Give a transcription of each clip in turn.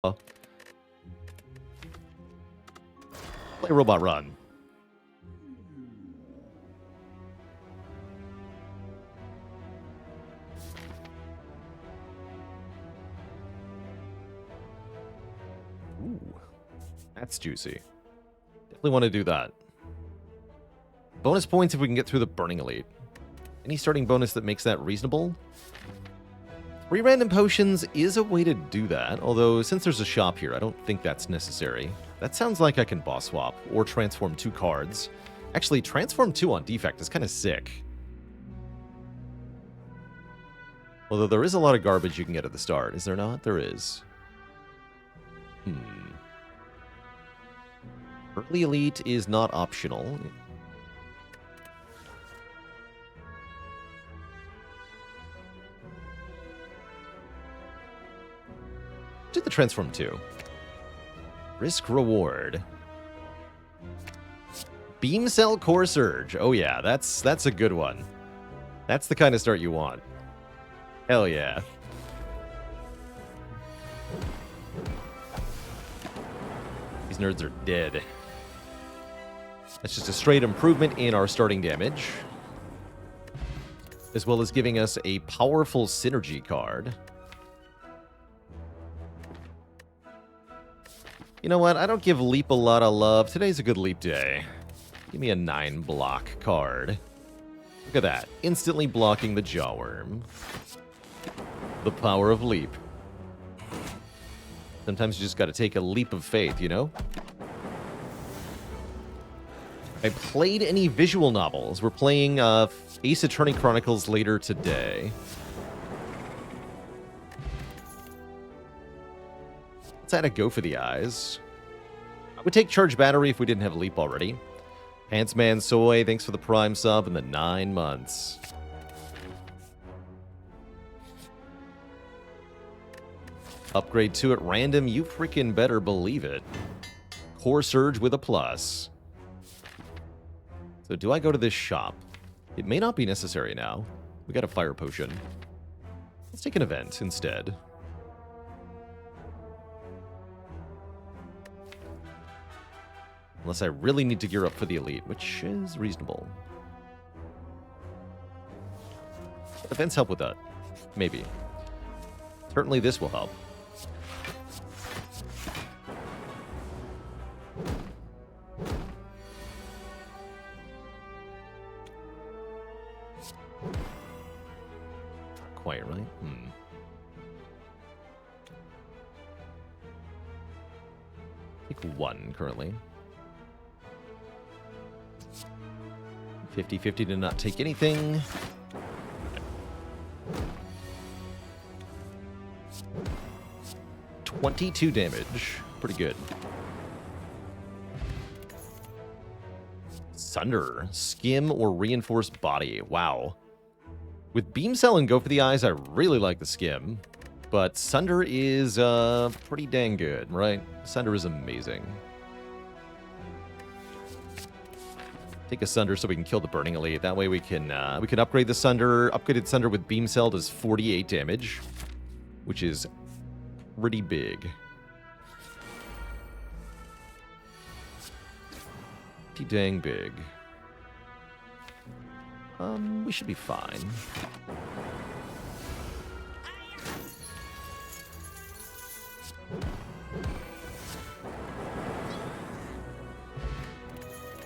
Play Robot Run. Ooh, that's juicy. Definitely want to do that. Bonus points if we can get through the Burning Elite. Any starting bonus that makes that reasonable? 3 random potions is a way to do that, although since there's a shop here, I don't think that's necessary. That sounds like I can boss swap, or transform 2 cards. Actually, transform 2 on defect is kind of sick. Although there is a lot of garbage you can get at the start, is there not? There is. Early Elite is not optional. Do the transform 2. Risk reward. Beam Cell Core Surge. Oh yeah, that's a good one. That's the kind of start you want. Hell yeah. These nerds are dead. That's just a straight improvement in our starting damage, as well as giving us a powerful synergy card. You know what? I don't give Leap a lot of love. Today's a good Leap day. Give me a 9 block card. Look at that. Instantly blocking the Jawworm. The power of Leap. Sometimes you just gotta take a leap of faith, you know? I played any visual novels. We're playing Ace Attorney Chronicles later today. Let's add a Go for the Eyes. I would take Charge Battery if we didn't have Leap already. Pantsman Soy, thanks for the Prime sub and the 9 months. Upgrade 2 at random, you freaking better believe it. Core Surge with a plus. So do I go to this shop? It may not be necessary now. We got a Fire Potion. Let's take an event instead. Unless I really need to gear up for the Elite, which is reasonable. Events help with that. Maybe. Certainly this will help. Not quite, right? Take 1 currently. 50-50 to not take anything. 22 damage. Pretty good. Sunder. Skim or reinforced body. Wow. With Beam Cell and Go for the Eyes, I really like the Skim. But Sunder is pretty dang good, right? Sunder is amazing. Take a Sunder so we can kill the Burning Elite. That way we can upgrade the Sunder. Upgraded Sunder with Beam Cell does 48 damage, which is pretty big. Pretty dang big. We should be fine.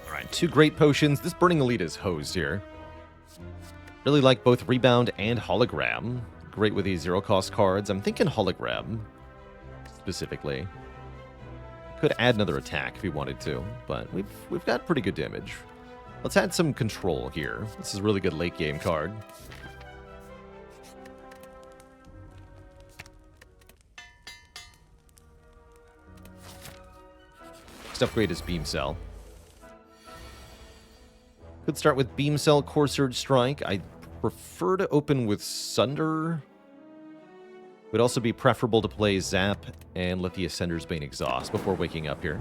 Alright, 2 great potions. This Burning Elite is hosed here. Really like both Rebound and Hologram. Great with these 0-cost cards. I'm thinking Hologram, specifically. Could add another attack if we wanted to, but we've got pretty good damage. Let's add some control here. This is a really good late game card. Next upgrade is Beam Cell. Could start with Beam Cell, Core Surge Strike. I prefer to open with Sunder. Would also be preferable to play Zap and let the Ascender's Bane exhaust before waking up here.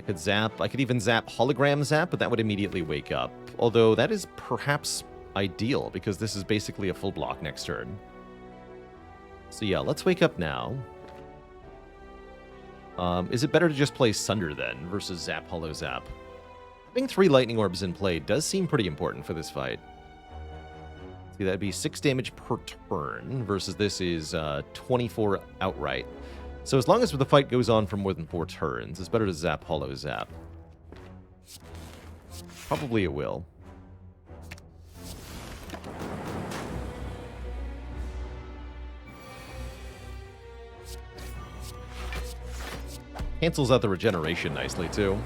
I could even zap Hologram Zap, but that would immediately wake up. Although that is perhaps ideal, because this is basically a full block next turn. So yeah, let's wake up now. Is it better to just play Sunder then, versus Zap, Hollow Zap? Having 3 Lightning Orbs in play does seem pretty important for this fight. See, that'd be 6 damage per turn, versus this is 24 outright. So as long as the fight goes on for more than 4 turns, it's better to Zap, Hollow Zap. Probably it will. Cancels out the regeneration nicely, too.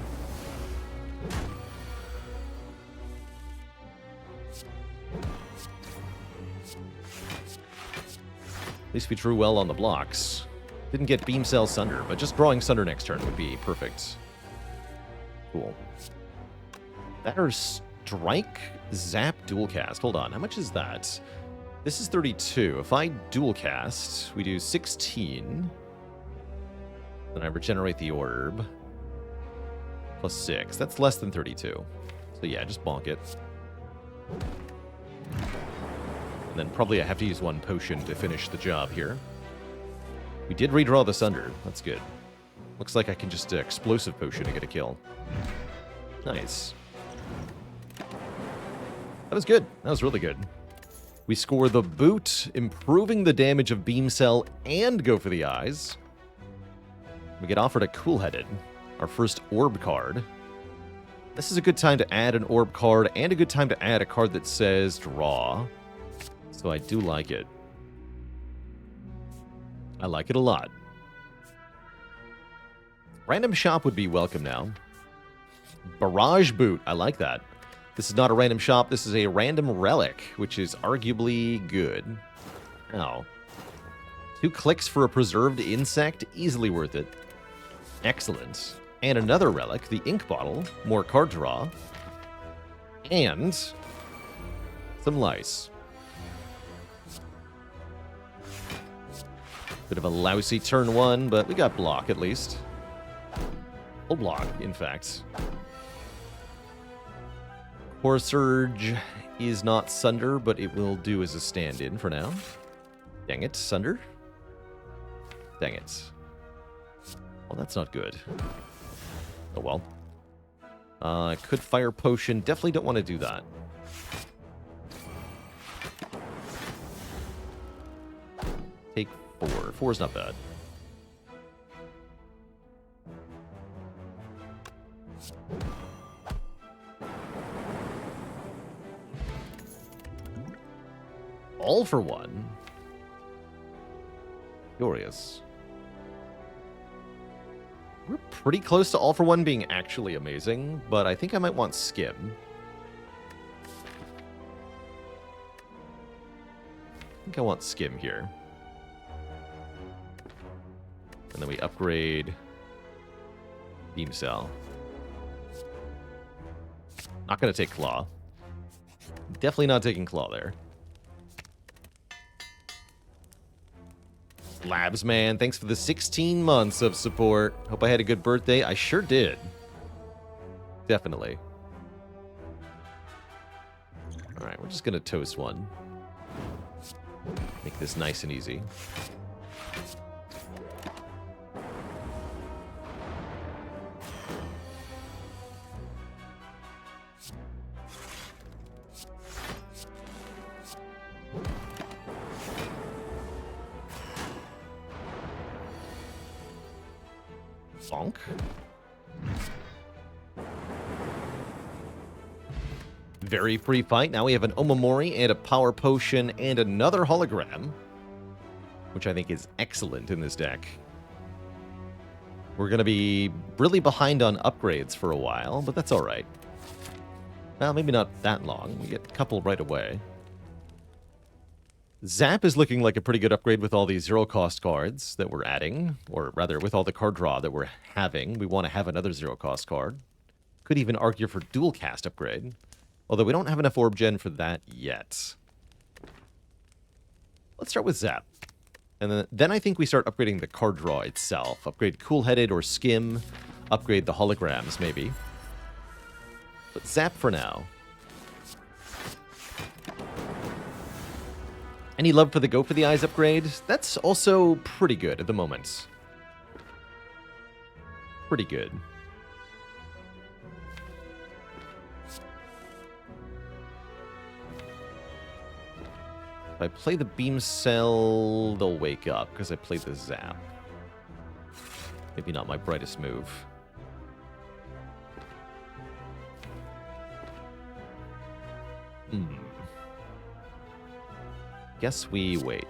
At least we drew well on the blocks. Didn't get Beam Cell Sunder, but just drawing Sunder next turn would be perfect. Cool. Batter Strike, Zap, Dual Cast. Hold on, how much is that? This is 32. If I Dual Cast, we do 16. Then I regenerate the orb. Plus 6. That's less than 32. So yeah, just bonk it. And then probably I have to use 1 potion to finish the job here. We did redraw the Sunder. That's good. Looks like I can just explosive potion to get a kill. Nice. That was good. That was really good. We score the boot, improving the damage of Beam Cell, and go for the eyes. We get offered a Cool-Headed, our first orb card. This is a good time to add an orb card, and a good time to add a card that says draw. So I do like it. I like it a lot. Random shop would be welcome now. Barrage boot. I like that. This is not a random shop. This is a random relic, which is arguably good. Ow. 2 clicks for a preserved insect. Easily worth it. Excellent. And another relic, the ink bottle. More card draw. And some lice. Bit of a lousy turn 1, but we got block at least. Full block, in fact. Core Surge is not Sunder, but it will do as a stand-in for now. Dang it, Sunder. Dang it. Well, that's not good. Oh well. I could Fire Potion. Definitely don't want to do that. Take 4. 4 is not bad. All for 1. Glorious. We're pretty close to all for 1 being actually amazing, but I think I might want Skim. I think I want Skim here. And then we upgrade Beam Cell. Not going to take Claw. Definitely not taking Claw there. Labs, man, thanks for the 16 months of support. Hope I had a good birthday. I sure did. Definitely. Alright, we're just going to toast 1. Make this nice and easy. Bonk. Very free fight. Now we have an Omamori and a Power Potion and another Hologram, which I think is excellent in this deck. We're going to be really behind on upgrades for a while, but that's all right. Well, maybe not that long. We get a couple right away. Zap is looking like a pretty good upgrade with all these zero-cost cards that we're adding, or rather, with all the card draw that we're having. We want to have another zero-cost card. Could even argue for dual cast upgrade, although we don't have enough orb gen for that yet. Let's start with Zap. And then I think we start upgrading the card draw itself. Upgrade Cool-Headed or Skim. Upgrade the holograms, maybe. But Zap for now. Any love for the Go for the Eyes upgrade? That's also pretty good at the moment. Pretty good. If I play the beam cell, they'll wake up because I played the zap. Maybe not my brightest move. Guess we wait.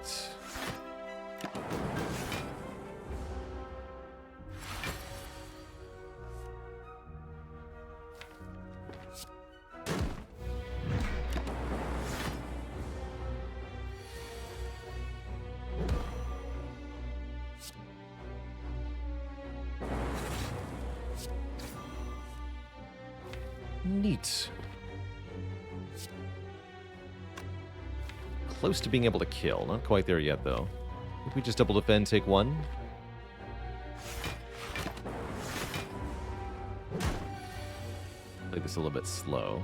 Neat. Close to being able to kill. Not quite there yet, though. If we just double defend, take one. Play this a little bit slow.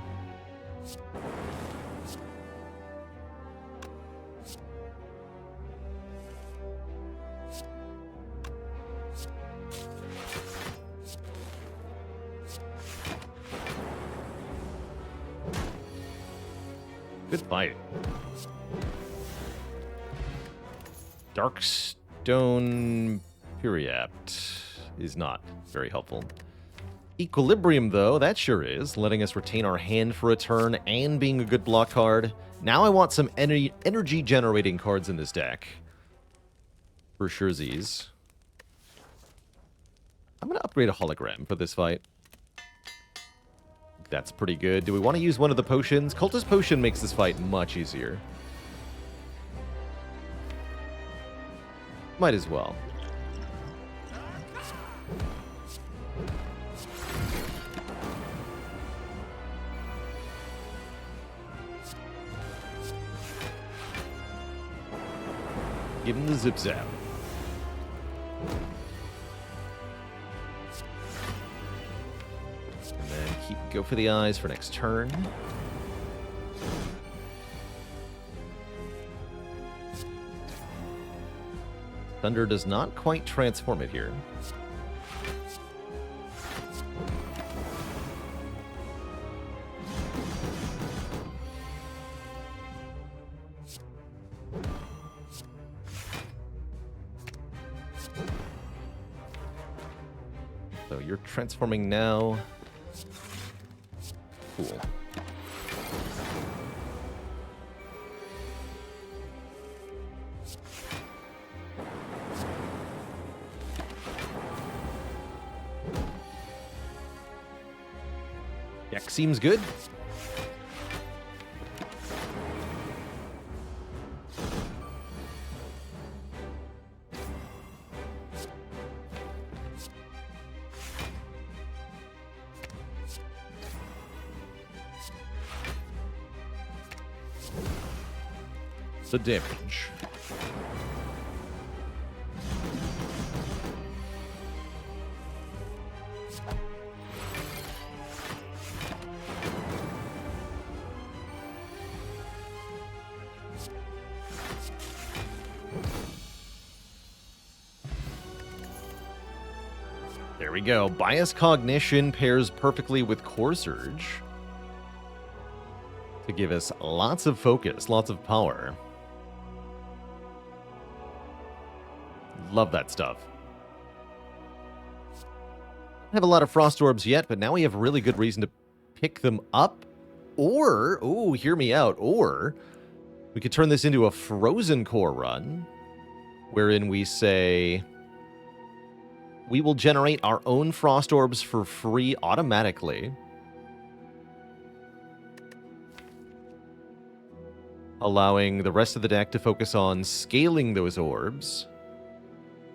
Good fight. Darkstone Puriapt is not very helpful. Equilibrium, though, that sure is, letting us retain our hand for a turn and being a good block card. Now I want some energy-generating cards in this deck. For surezies. I'm going to upgrade a hologram for this fight. That's pretty good. Do we want to use one of the potions? Cultist Potion makes this fight much easier. Might as well. Give him the zip zap. And then go for the eyes for next turn. Thunder does not quite transform it here. So you're transforming now. Cool. Deck seems good. The damage. There we go. Bias Cognition pairs perfectly with Core Surge to give us lots of focus, lots of power. Love that stuff. Don't have a lot of Frost Orbs yet, but now we have really good reason to pick them up. Or, ooh, hear me out, or we could turn this into a Frozen Core run, wherein we say we will generate our own Frost Orbs for free automatically, allowing the rest of the deck to focus on scaling those orbs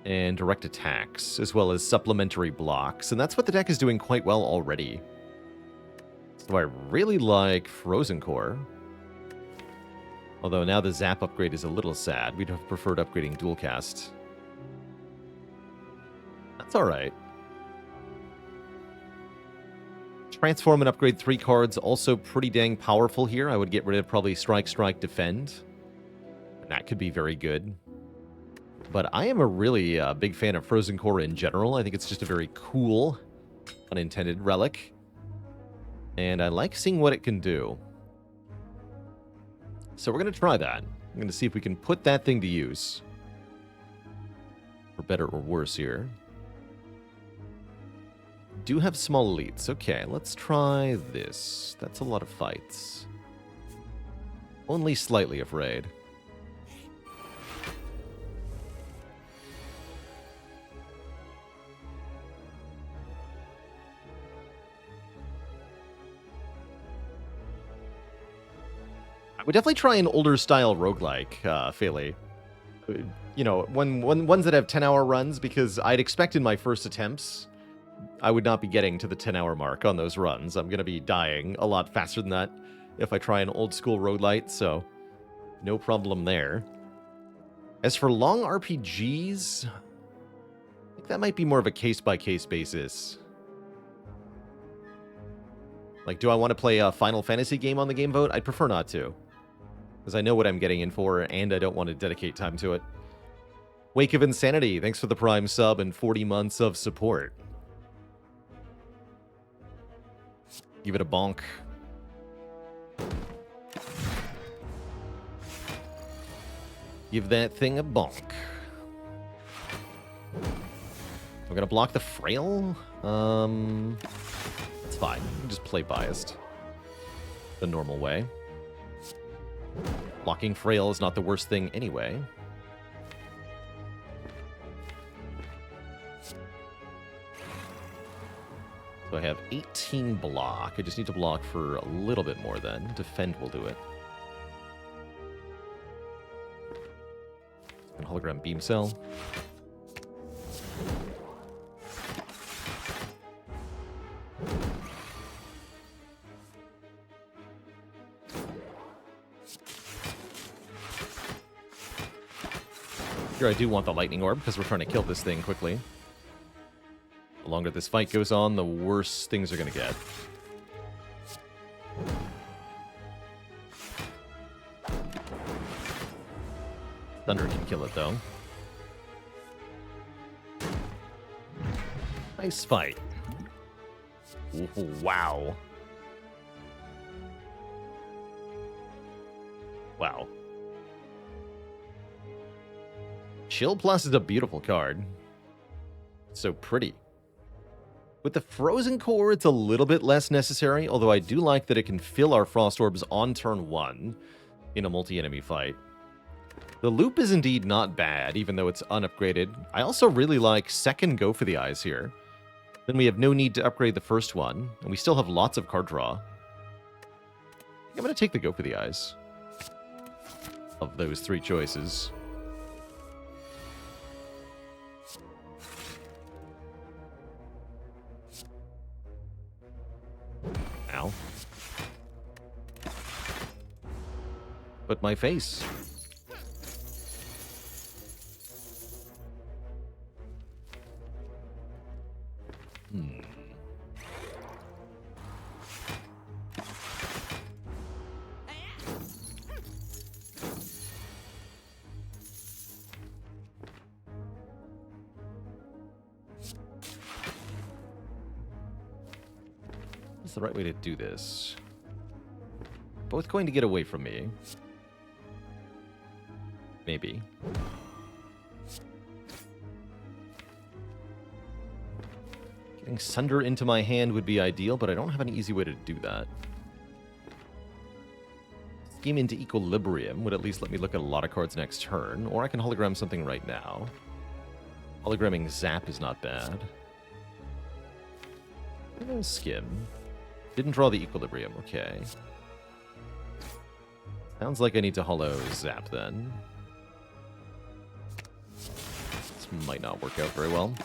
and direct attacks, as well as supplementary blocks. And that's what the deck is doing quite well already. So I really like Frozen Core. Although now the Zap upgrade is a little sad. We'd have preferred upgrading Dual Cast. That's alright. Transform and upgrade 3 cards, also pretty dang powerful here. I would get rid of probably Strike, Strike, Defend. That could be very good. But I am a really big fan of Frozen Core in general. I think it's just a very cool, unintended relic. And I like seeing what it can do. So we're going to try that. I'm going to see if we can put that thing to use. For better or worse here. Do have small elites. Okay, let's try this. That's a lot of fights. Only slightly afraid. I would definitely try an older style roguelike, Philly. You know, ones that have 10-hour runs, because I'd expect in my first attempts, I would not be getting to the 10-hour mark on those runs. I'm going to be dying a lot faster than that if I try an old school roguelite, so no problem there. As for long RPGs, I think that might be more of a case-by-case basis. Like, do I want to play a Final Fantasy game on the Game Vote? I'd prefer not to, because I know what I'm getting in for, and I don't want to dedicate time to it. Wake of Insanity, thanks for the Prime sub and 40 months of support. Give it a bonk. Give that thing a bonk. We're gonna block the Frail? It's fine. We can just play Biased. The normal way. Blocking Frail is not the worst thing anyway. So I have 18 block. I just need to block for a little bit more then. Defend will do it. And hologram beam cell. Here I do want the lightning orb because we're trying to kill this thing quickly. The longer this fight goes on, the worse things are going to get. Thunder can kill it, though. Nice fight. Ooh, wow. Wow. Chill Plus is a beautiful card. So pretty. With the Frozen Core, it's a little bit less necessary, although I do like that it can fill our Frost Orbs on turn 1 in a multi-enemy fight. The loop is indeed not bad, even though it's unupgraded. I also really like second Go for the Eyes here. Then we have no need to upgrade the first one, and we still have lots of card draw. I'm going to take the Go for the Eyes of those 3 choices. Ow. But my face. What's the right way to do this? Both going to get away from me. Maybe. Getting Sunder into my hand would be ideal, but I don't have an easy way to do that. Scheme into Equilibrium would at least let me look at a lot of cards next turn, or I can hologram something right now. Hologramming Zap is not bad. Skim. Didn't draw the Equilibrium, okay. Sounds like I need to holo Zap then. This might not work out very well.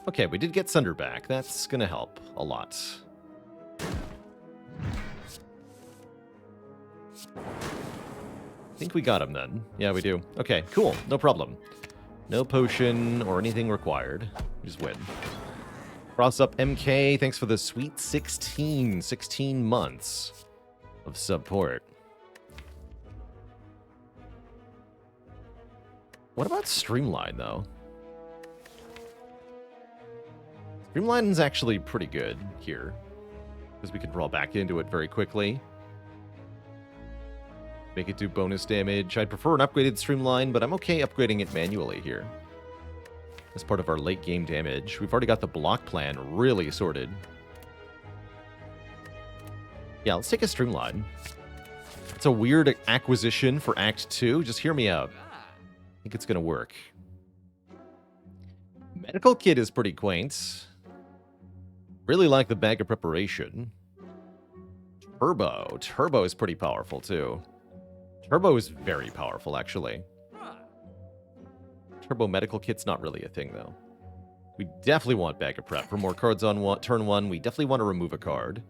Okay, we did get Sunder back. That's gonna help a lot. I think we got him then. Yeah, we do. Okay, cool. No problem. No potion or anything required. Just win. Cross up MK, thanks for the sweet 16 months of support. What about Streamline, though? Streamline's actually pretty good here, because we can draw back into it very quickly. Make it do bonus damage. I'd prefer an upgraded Streamline, but I'm okay upgrading it manually here. As part of our late game damage. We've already got the block plan really sorted. Yeah, let's take a Streamline. It's a weird acquisition for Act 2. Just hear me out. I think it's going to work. Medical Kit is pretty quaint. Really like the Bag of Preparation. Turbo. Turbo is pretty powerful, too. Turbo is very powerful, actually. Turbo Medical Kit's not really a thing, though. We definitely want Bag of Prep. For more cards on turn 1, we definitely want to remove a card.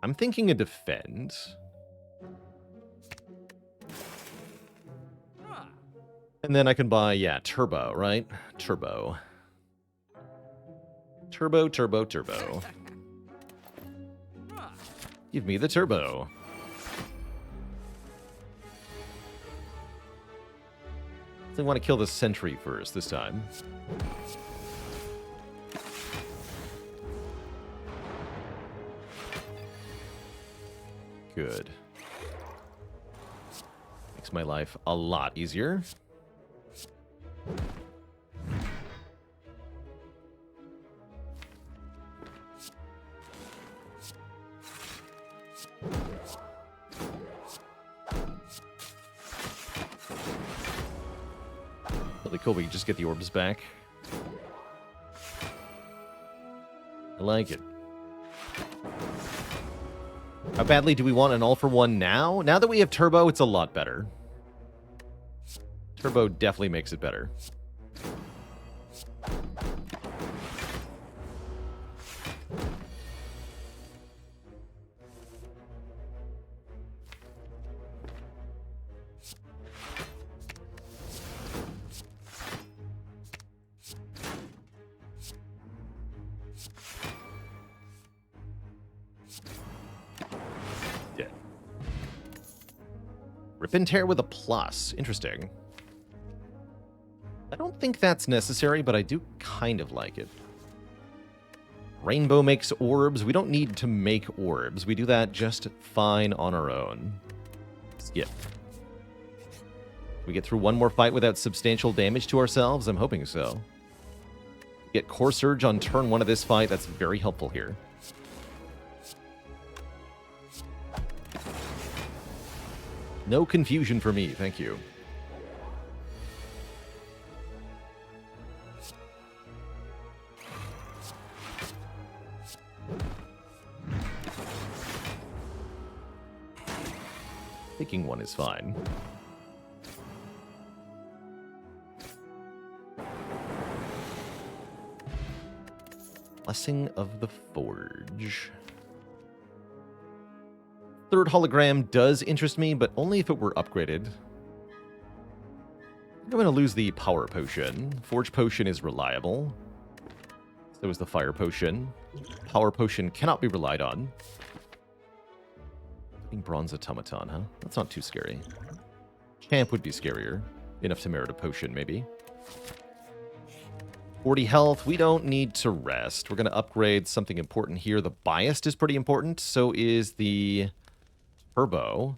I'm thinking a Defend. And then I can buy, yeah, Turbo, right? Turbo. Turbo, turbo, turbo. Give me the Turbo. I want to kill the Sentry first this time. Good. Makes my life a lot easier. Really cool, we can just get the orbs back. I like it. How badly do we want an all-for-one now? Now that we have Turbo, it's a lot better. Turbo definitely makes it better. Rip and Tear with a plus. Interesting. I don't think that's necessary, but I do kind of like it. Rainbow makes orbs. We don't need to make orbs. We do that just fine on our own. Skip. We get through one more fight without substantial damage to ourselves? I'm hoping so. Get Core Surge on turn 1 of this fight. That's very helpful here. No confusion for me, thank you. Taking one is fine. Blessing of the Forge. Third hologram does interest me, but only if it were upgraded. I'm going to lose the Power Potion. Forge Potion is reliable. So is the Fire Potion. Power Potion cannot be relied on. Bronze Automaton, huh? That's not too scary. Champ would be scarier. Enough to merit a potion, maybe. 40 health. We don't need to rest. We're going to upgrade something important here. The Biased is pretty important. So is the Turbo.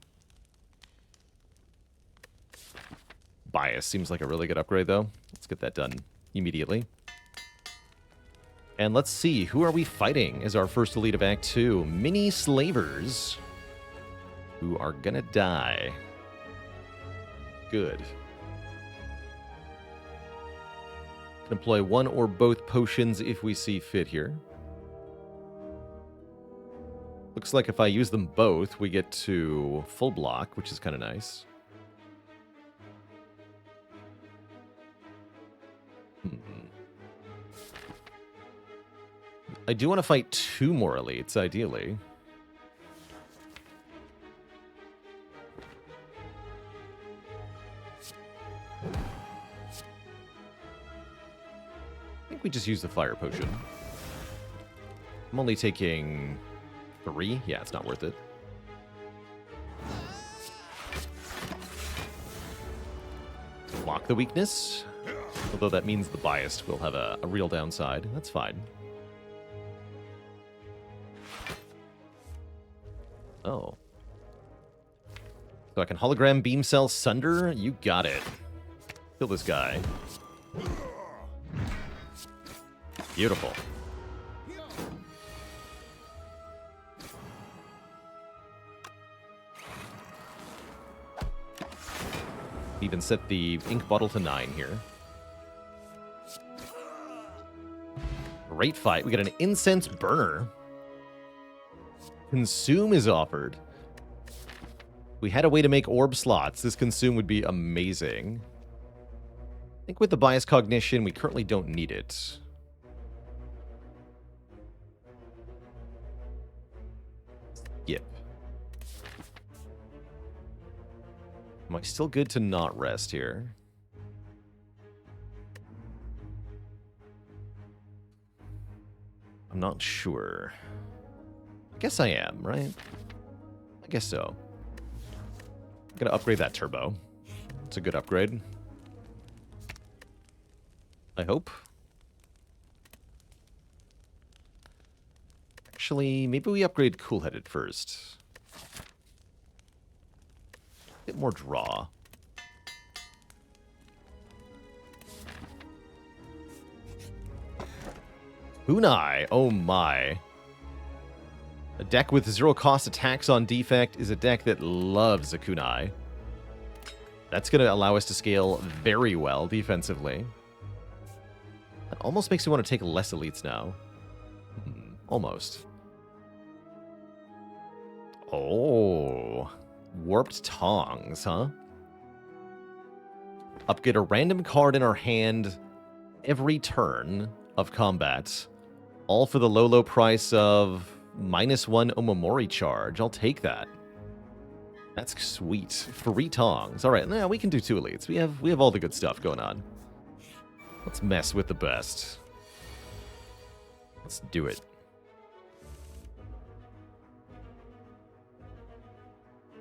Bias seems like a really good upgrade, though. Let's get that done immediately. And let's see, who are we fighting as our first elite of Act 2? Mini Slavers, who are gonna die. Good. Can employ one or both potions if we see fit here. Looks like if I use them both, we get to full block, which is kind of nice. I do want to fight 2 more elites, ideally. I think we just use the Fire Potion. I'm only taking 3. Yeah, it's not worth it. Block the weakness. Although that means the biased will have a real downside. That's fine. Oh. So I can hologram beam cell sunder? You got it. Kill this guy. Beautiful. Even set the ink bottle to 9 here. Great fight. We got an incense burner. Consume is offered. We had a way to make orb slots. This consume would be amazing. I think with the bias cognition, we currently don't need it. Skip. Am I still good to not rest here? I'm not sure. I guess I am, right? I guess so. I'm gonna upgrade that turbo. It's a good upgrade. I hope. Actually, maybe we upgrade cool-headed first. Bit more draw. Kunai, oh my. A deck with 0 cost attacks on defect is a deck that loves a kunai. That's going to allow us to scale very well defensively. That almost makes me want to take less elites now. Almost. Oh. Warped Tongs, huh? Upgrade a random card in our hand every turn of combat. All for the low, low price of -1 Omamori charge. I'll take that. That's sweet. Free Tongs. All right, now we can do 2 elites. We have all the good stuff going on. Let's mess with the best. Let's do it.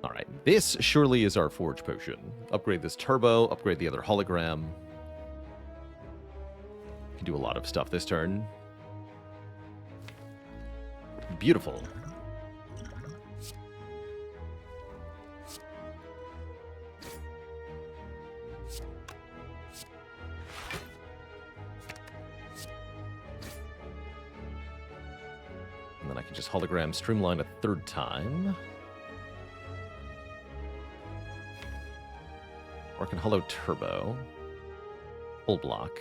All right, this surely is our Forge Potion. Upgrade this turbo, upgrade the other hologram. Can do a lot of stuff this turn. Beautiful. And then I can just hologram streamline a 3rd time. Or I can holo turbo. Full block.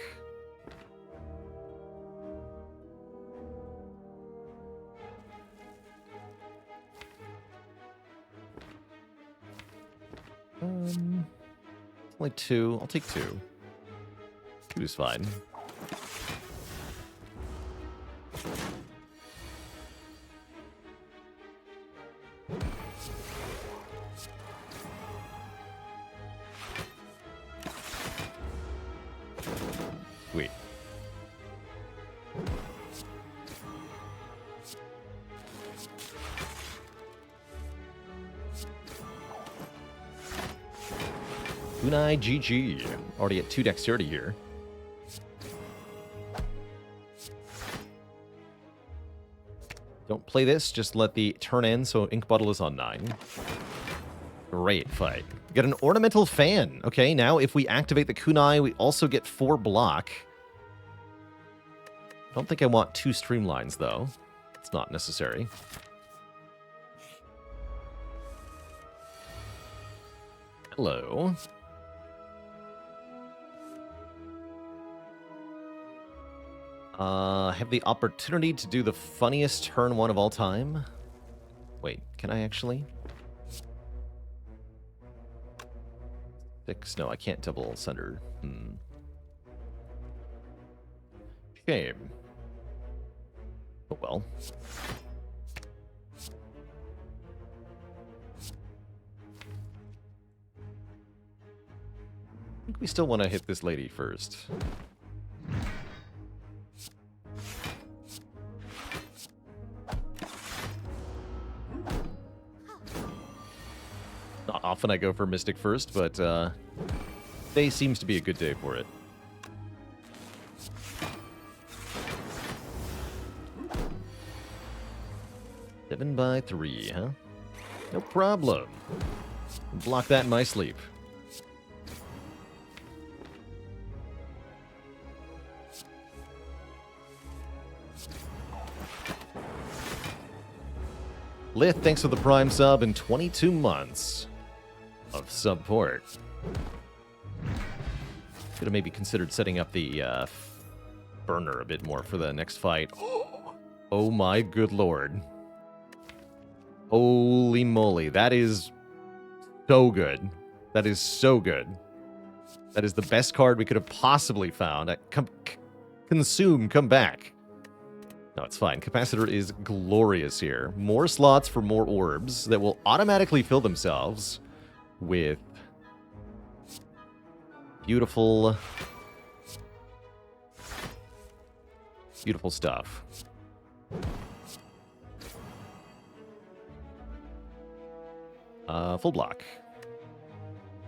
Only 2. I'll take 2. 2 is fine. Sweet. Kunai GG. Already at 2 dexterity here. Don't play this, just let the turn end so ink bottle is on 9. Great fight. We got an ornamental fan. Okay, now if we activate the kunai, we also get 4 block. I don't think I want 2 streamlines, though. It's not necessary. Hello. Have the opportunity to do the funniest turn 1 of all time. Wait, can I actually? 6? No, I can't double sunder. Shame. Oh well. I think we still want to hit this lady first. Not often I go for Mystic first, but today seems to be a good day for it. Seven by 3, huh? No problem. Block that in my sleep. Lith, thanks for the Prime sub and 22 months of support. Could have maybe considered setting up the burner a bit more for the next fight. Oh my good lord. Holy moly, that is so good. That is so good. That is the best card we could have possibly found. Consume, come back. No, it's fine. Capacitor is glorious here. More slots for more orbs that will automatically fill themselves with beautiful, beautiful stuff. Full block.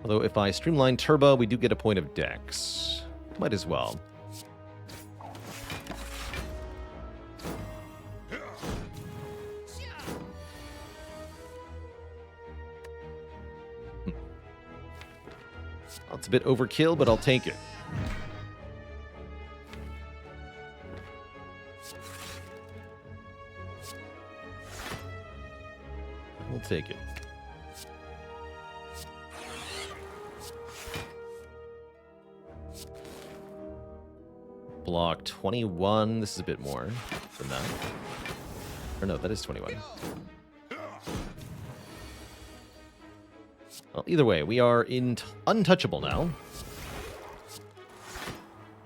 Although if I streamline turbo, we do get a point of dex. Might as well. It's a bit overkill, but I'll take it. We'll take it. Block 21. This is a bit more than that. Or no, that is 21. Well, either way, we are untouchable now.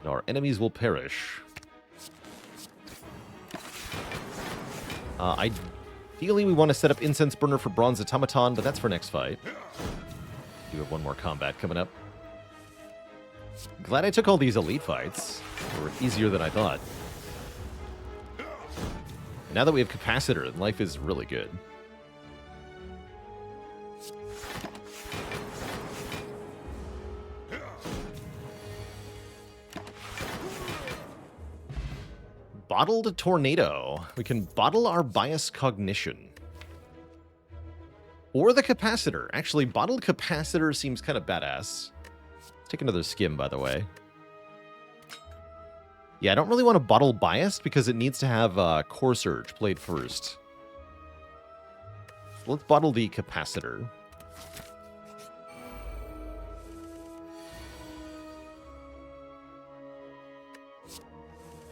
And our enemies will perish. Ideally, we want to set up Incense Burner for Bronze Automaton, but that's for next fight. We have one more combat coming up. Glad I took all these elite fights. They were easier than I thought. Now that we have Capacitor, life is really good. Bottled Tornado. We can bottle our bias cognition. Or the Capacitor. Actually, Bottled Capacitor seems kind of badass. Let's take another skim, by the way. Yeah, I don't really want to bottle Biased because it needs to have Core Surge played first. So let's bottle the Capacitor.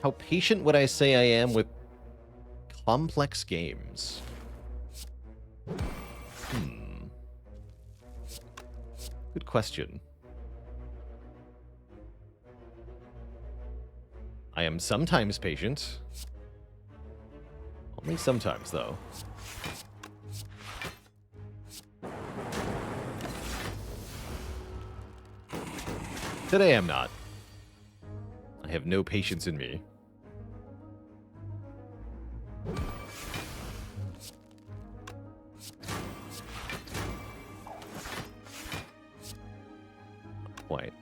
How patient would I say I am with complex games? Good question. I am sometimes patient. Only sometimes, though. Today I'm not. I have no patience in me. Quite.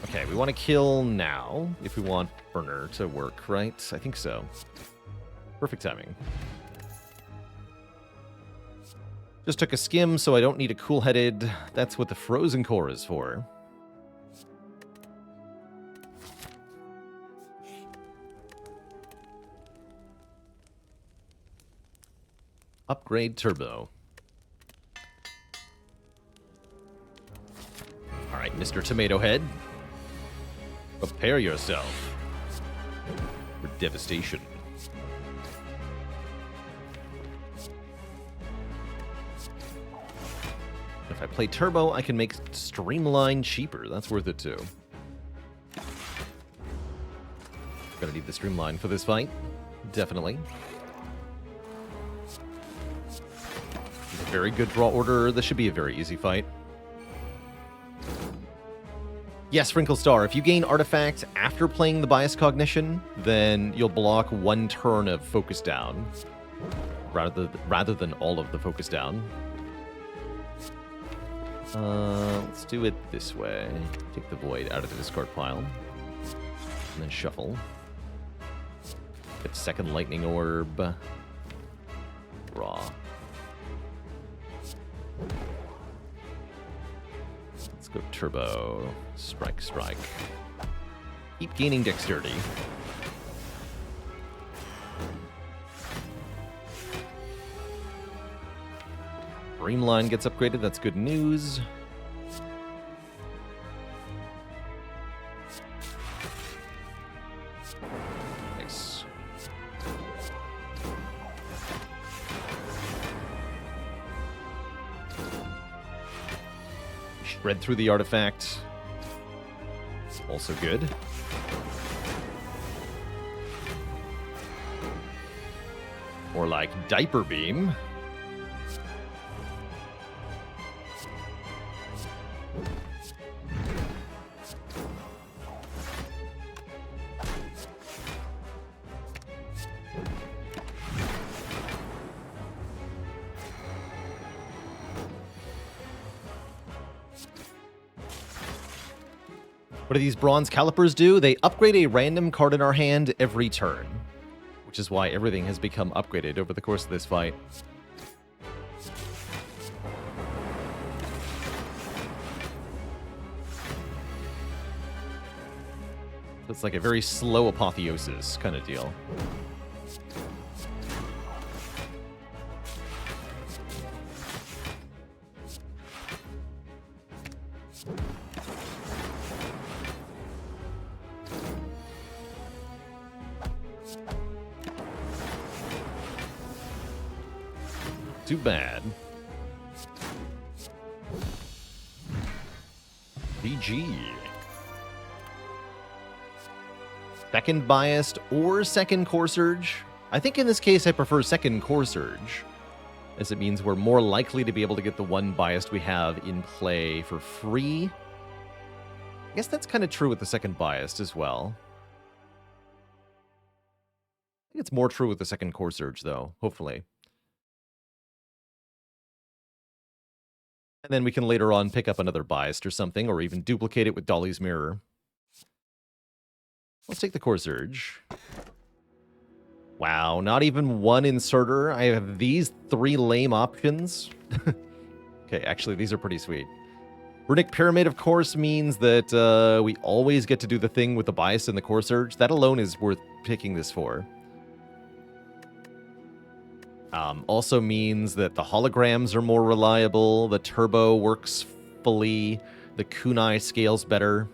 Okay, we want to kill now if we want Burner to work, right? I think so. Perfect timing. Just took a skim, so I don't need a cool-headed. That's what the Frozen Core is for. Upgrade Turbo. All right, Mr. Tomato Head. Prepare yourself for devastation. If I play Turbo, I can make Streamline cheaper. That's worth it too. Gonna need the Streamline for this fight. definitely. Very good draw order. This should be a very easy fight. Yes, Wrinkle Star, if you gain Artifact after playing the Bias Cognition, then you'll block 1 turn of Focus Down, rather than all of the Focus Down. Let's do it this way. Take the Void out of the discard pile. And then shuffle. Get second Lightning Orb. Draw. Let's go Turbo. Strike, strike. Keep gaining Dexterity. Dreamline gets upgraded. That's good news. Nice. Shred through the artifact. Also good. Or like Diaper Beam. What do these bronze calipers do? They upgrade a random card in our hand every turn, which is why everything has become upgraded over the course of this fight. So it's like a very slow apotheosis kind of deal. Too bad. BG. Second Biased or second Core Surge. I think in this case I prefer second Core Surge, as it means we're more likely to be able to get the one Biased we have in play for free. I guess that's kind of true with the second Biased as well. I think it's more true with the second Core Surge, though, hopefully. And then we can later on pick up another Biased or something, or even duplicate it with Dolly's Mirror. Let's take the Core Surge. Wow, not even one inserter. I have these 3 lame options. Okay, actually, these are pretty sweet. Runic Pyramid, of course, means that we always get to do the thing with the Bias and the Core Surge. That alone is worth picking this for. Also means that the holograms are more reliable, the turbo works fully, the kunai scales better.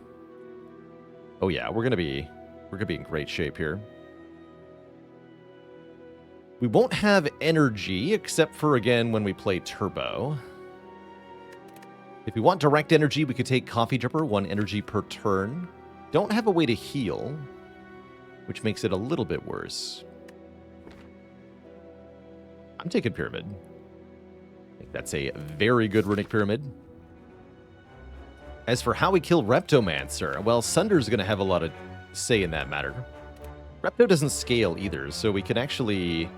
Oh yeah, we're gonna be in great shape here. We won't have energy except for again when we play turbo. If we want direct energy, we could take Coffee Dripper, 1 energy per turn. Don't have a way to heal, which makes it a little bit worse. I'm taking Pyramid. I think that's a very good Runic Pyramid. As for how we kill Reptomancer, well, Sunder's going to have a lot of say in that matter. Repto doesn't scale either, so we can actually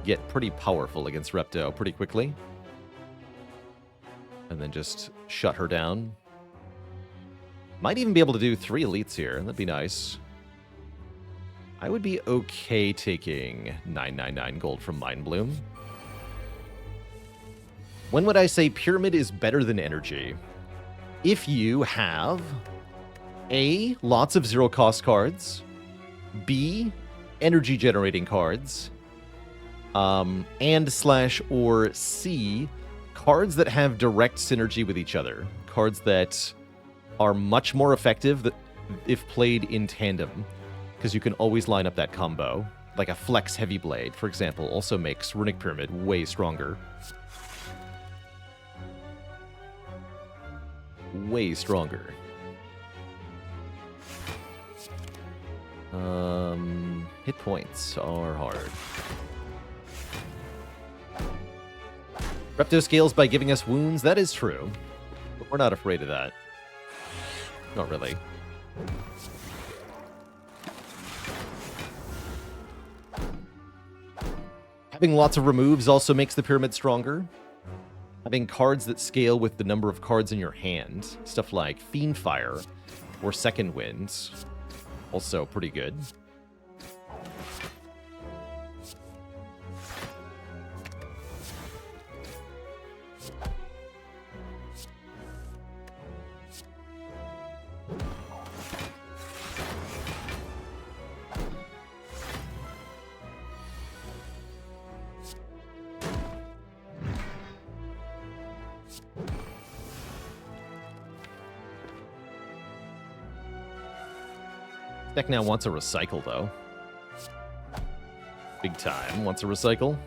get pretty powerful against Repto pretty quickly. And then just shut her down. Might even be able to do 3 elites here. That'd be nice. I would be okay taking 999 gold from Mind Bloom. When would I say Pyramid is better than Energy? If you have A, lots of zero-cost cards, B, energy-generating cards, and/or C, cards that have direct synergy with each other. Cards that are much more effective if played in tandem, because you can always line up that combo. Like a Flex Heavy Blade, for example, also makes Runic Pyramid way stronger. Way stronger. Hit points are hard. Repto scales by giving us wounds. That is true. But we're not afraid of that. Not really. Having lots of removes also makes the pyramid stronger. Having cards that scale with the number of cards in your hand, stuff like Fiend Fire or Second Wind, also pretty good. Deck now wants a recycle, though. Big time wants a recycle.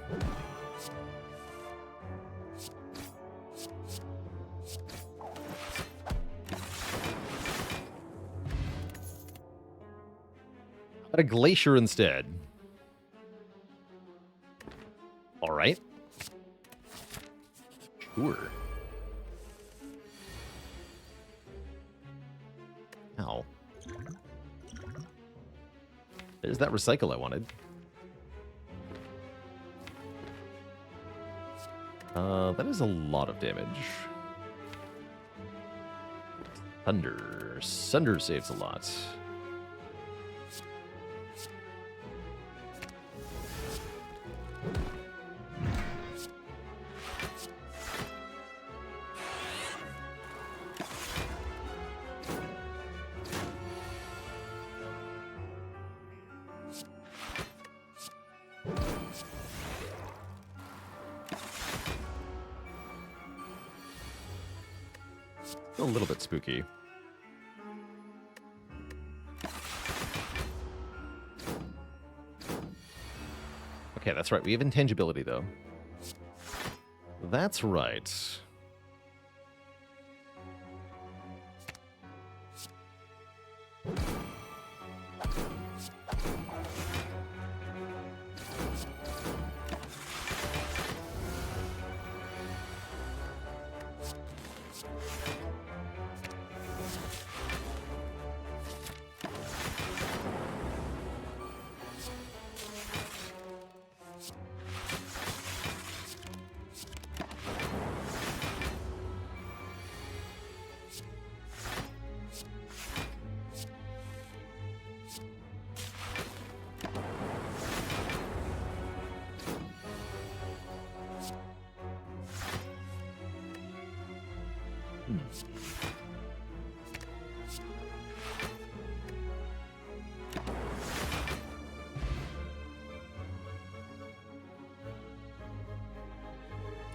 But a glacier instead. All right. Sure. Ow. There's that recycle I wanted. That is a lot of damage. Thunder. Sunder saves a lot. A little bit spooky. Okay, that's right. We have intangibility, though. That's right.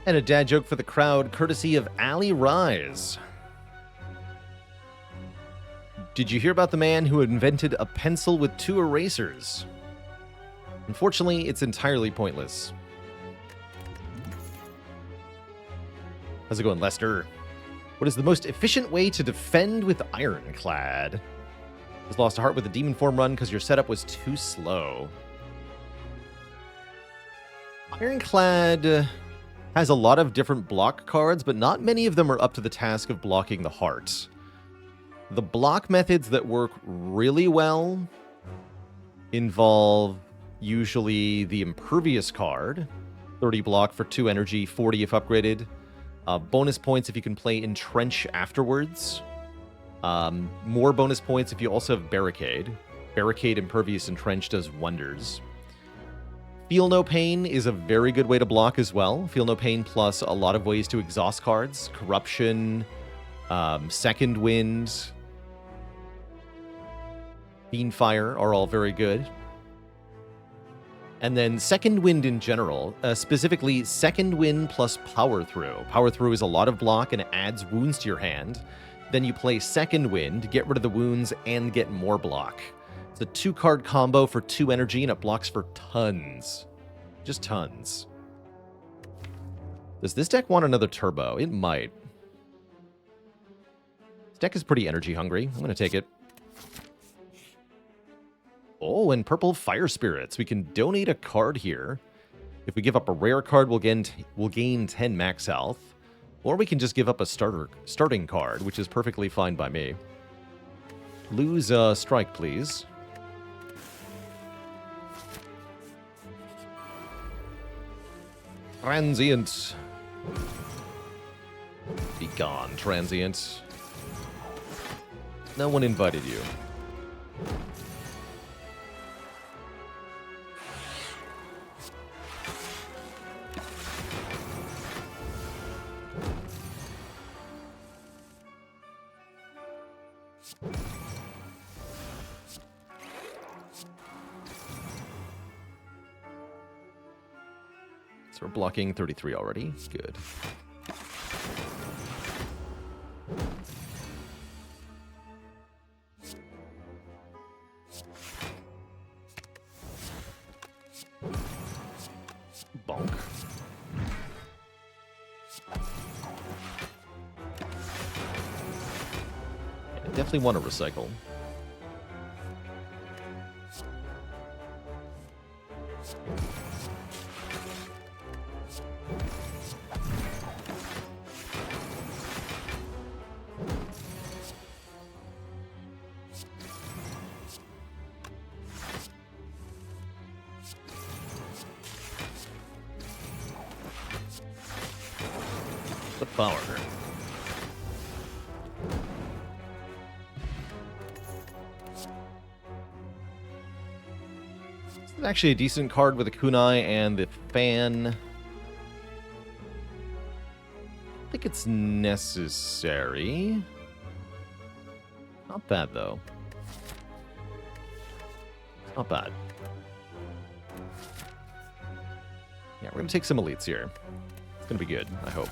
And a dad joke for the crowd, courtesy of Ali Rise. Did you hear about the man who invented a pencil with 2 erasers? Unfortunately, it's entirely pointless. How's it going, Lester? What is the most efficient way to defend with Ironclad? Has lost a heart with a demon form run because your setup was too slow. Ironclad has a lot of different block cards, but not many of them are up to the task of blocking the heart. The block methods that work really well involve usually the Impervious card, 30 block for 2 energy, 40 if upgraded. Bonus points if you can play Entrench afterwards. More bonus points if you also have Barricade. Barricade, Impervious, Entrench does wonders. Feel No Pain is a very good way to block as well. Feel No Pain plus a lot of ways to exhaust cards. Corruption, Second Wind, Fiend Fire are all very good. And then Second Wind in general, specifically Second Wind plus Power Through. Power Through is a lot of block and it adds wounds to your hand. Then you play Second Wind, get rid of the wounds, and get more block. It's a 2-card combo for 2 energy, and it blocks for tons. Just tons. Does this deck want another turbo? It might. This deck is pretty energy hungry. I'm going to take it. Oh, and purple fire spirits. We can donate a card here. If we give up a rare card, we'll gain 10 max health. Or we can just give up a starting card, which is perfectly fine by me. Lose a strike, please. Transient. Be gone, transient. No one invited you. So we're blocking 33 already. Good. Bonk. I definitely want to recycle. The power. This is actually a decent card with a kunai and the fan. I think it's necessary. Not bad, though. Not bad. Yeah, we're going to take some elites here. It's going to be good, I hope.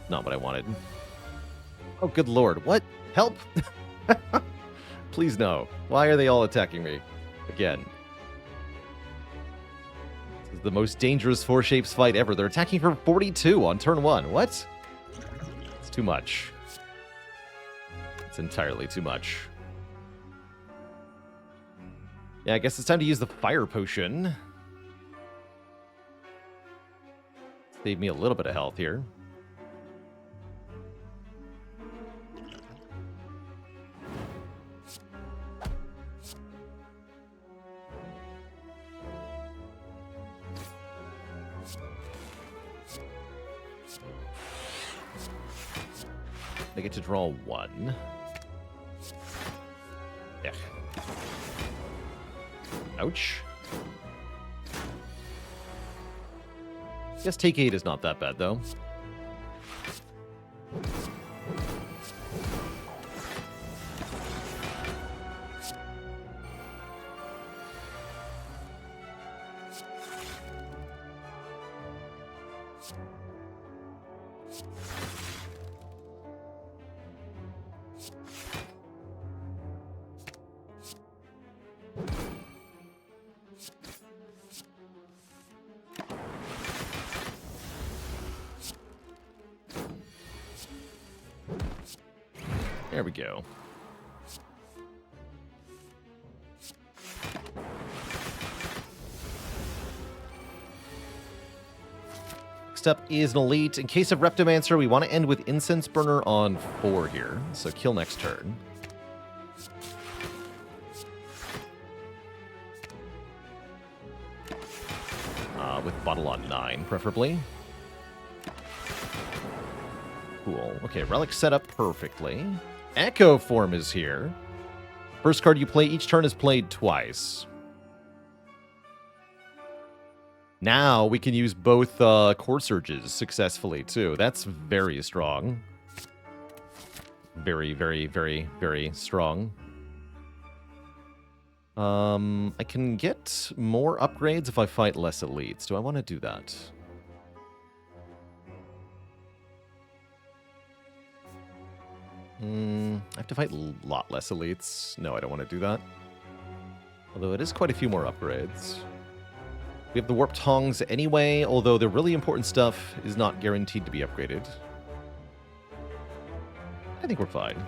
Not what I wanted. Oh, good lord. What? Help! Please no. Why are they all attacking me? Again. This is the most dangerous Four Shapes fight ever. They're attacking for 42 on turn 1. What? It's too much. It's entirely too much. Yeah, I guess it's time to use the fire potion. Save me a little bit of health here. I get to draw 1. Yeah. Ouch. Guess take 8 is not that bad, though. There we go. Next up is an elite. In case of Reptomancer, we want to end with Incense Burner on 4 here. So kill next turn. With Bottle on 9, preferably. Cool. Okay, relic set up perfectly. Echo Form is here. First card you play each turn is played twice. Now we can use both Core Surges successfully, too. That's very strong. Very, very, very, very strong. I can get more upgrades if I fight less elites. Do I want to do that? I have to fight a lot less elites. No, I don't want to do that. Although it is quite a few more upgrades. We have the Warped Tongs anyway, although the really important stuff is not guaranteed to be upgraded. I think we're fine.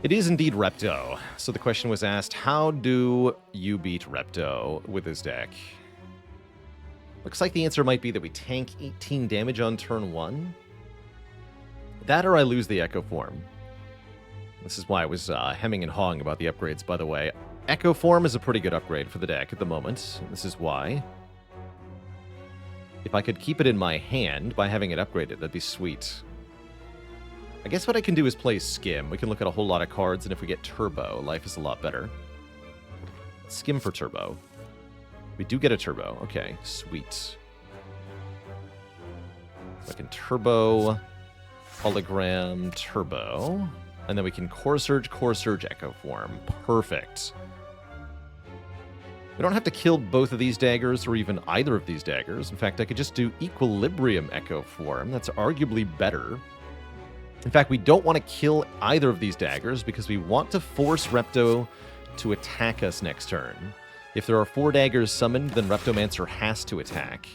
It is indeed Repto. So the question was asked, how do you beat Repto with this deck? Looks like the answer might be that we tank 18 damage on turn 1. That or I lose the Echo Form. This is why I was hemming and hawing about the upgrades, by the way. Echo Form is a pretty good upgrade for the deck at the moment. This is why. If I could keep it in my hand by having it upgraded, that'd be sweet. I guess what I can do is play Skim. We can look at a whole lot of cards, and if we get Turbo, life is a lot better. Skim for Turbo. We do get a Turbo. Okay, sweet. So I can Turbo, Hologram, Turbo, and then we can Core Surge, Echo Form. Perfect. We don't have to kill both of these daggers or even either of these daggers. In fact, I could just do Equilibrium Echo Form. That's arguably better. In fact, we don't want to kill either of these daggers because we want to force Repto to attack us next turn. If there are 4 daggers summoned, then Reptomancer has to attack.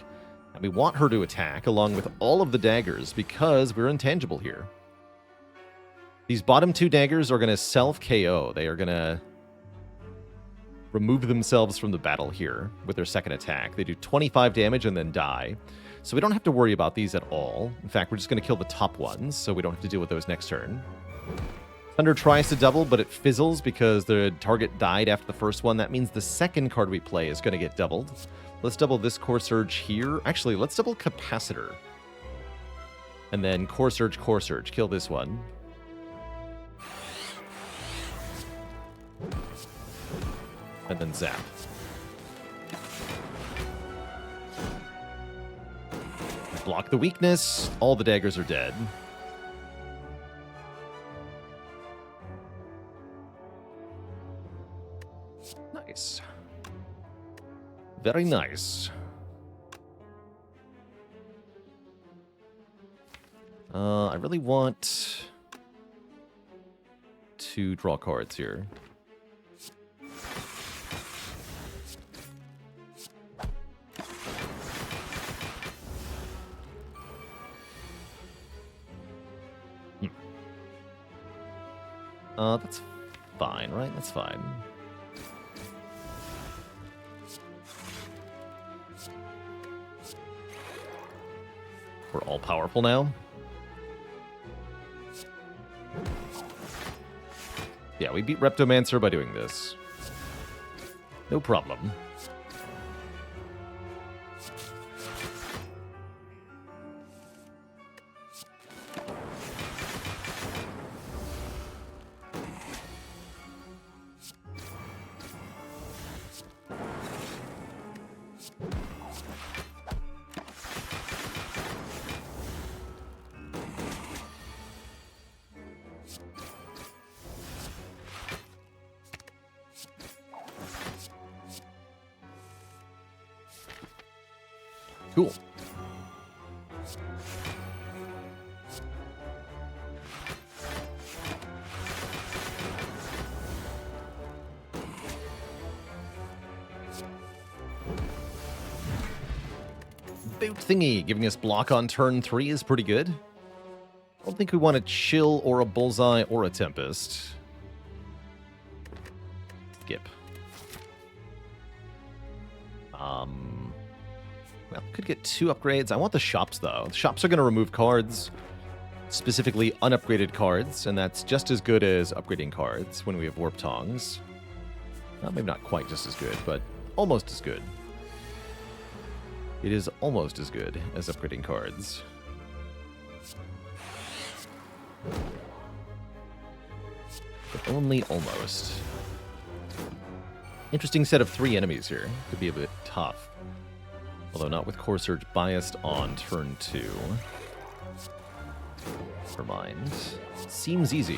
And we want her to attack along with all of the daggers because we're intangible here. These bottom 2 daggers are going to self-KO. They are going to remove themselves from the battle here with their second attack. They do 25 damage and then die. So we don't have to worry about these at all. In fact, we're just going to kill the top ones, so we don't have to deal with those next turn. Thunder tries to double, but it fizzles because the target died after the first one. That means the second card we play is going to get doubled. Let's double this Core Surge here. Actually, let's double Capacitor. And then Core Surge, kill this one. And then zap. Block the weakness. All the daggers are dead. Nice. Very nice. I really want to draw cards here. That's fine, right? That's fine. We're all powerful now. Yeah, we beat Reptomancer by doing this. No problem. Cool. Boot thingy giving us block on turn 3 is pretty good. I don't think we want a chill or a bullseye or a tempest. Skip. Well, could get 2 upgrades. I want the shops, though. The shops are going to remove cards, specifically unupgraded cards, and that's just as good as upgrading cards when we have Warp Tongs. Well, maybe not quite just as good, but almost as good. It is almost as good as upgrading cards. But only almost. Interesting set of 3 enemies here. Could be a bit tough. Although not with Core Surge biased on turn 2. Never mind. Seems easy.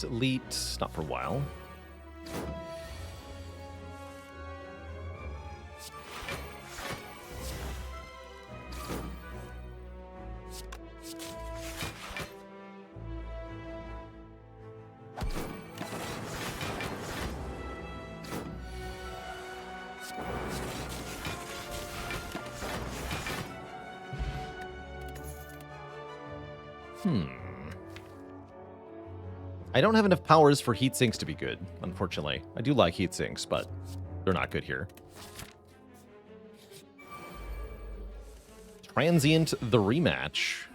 next elite? Not for a while. I don't have enough powers for heat sinks to be good, unfortunately. I do like heat sinks, but they're not good here. Transient the rematch.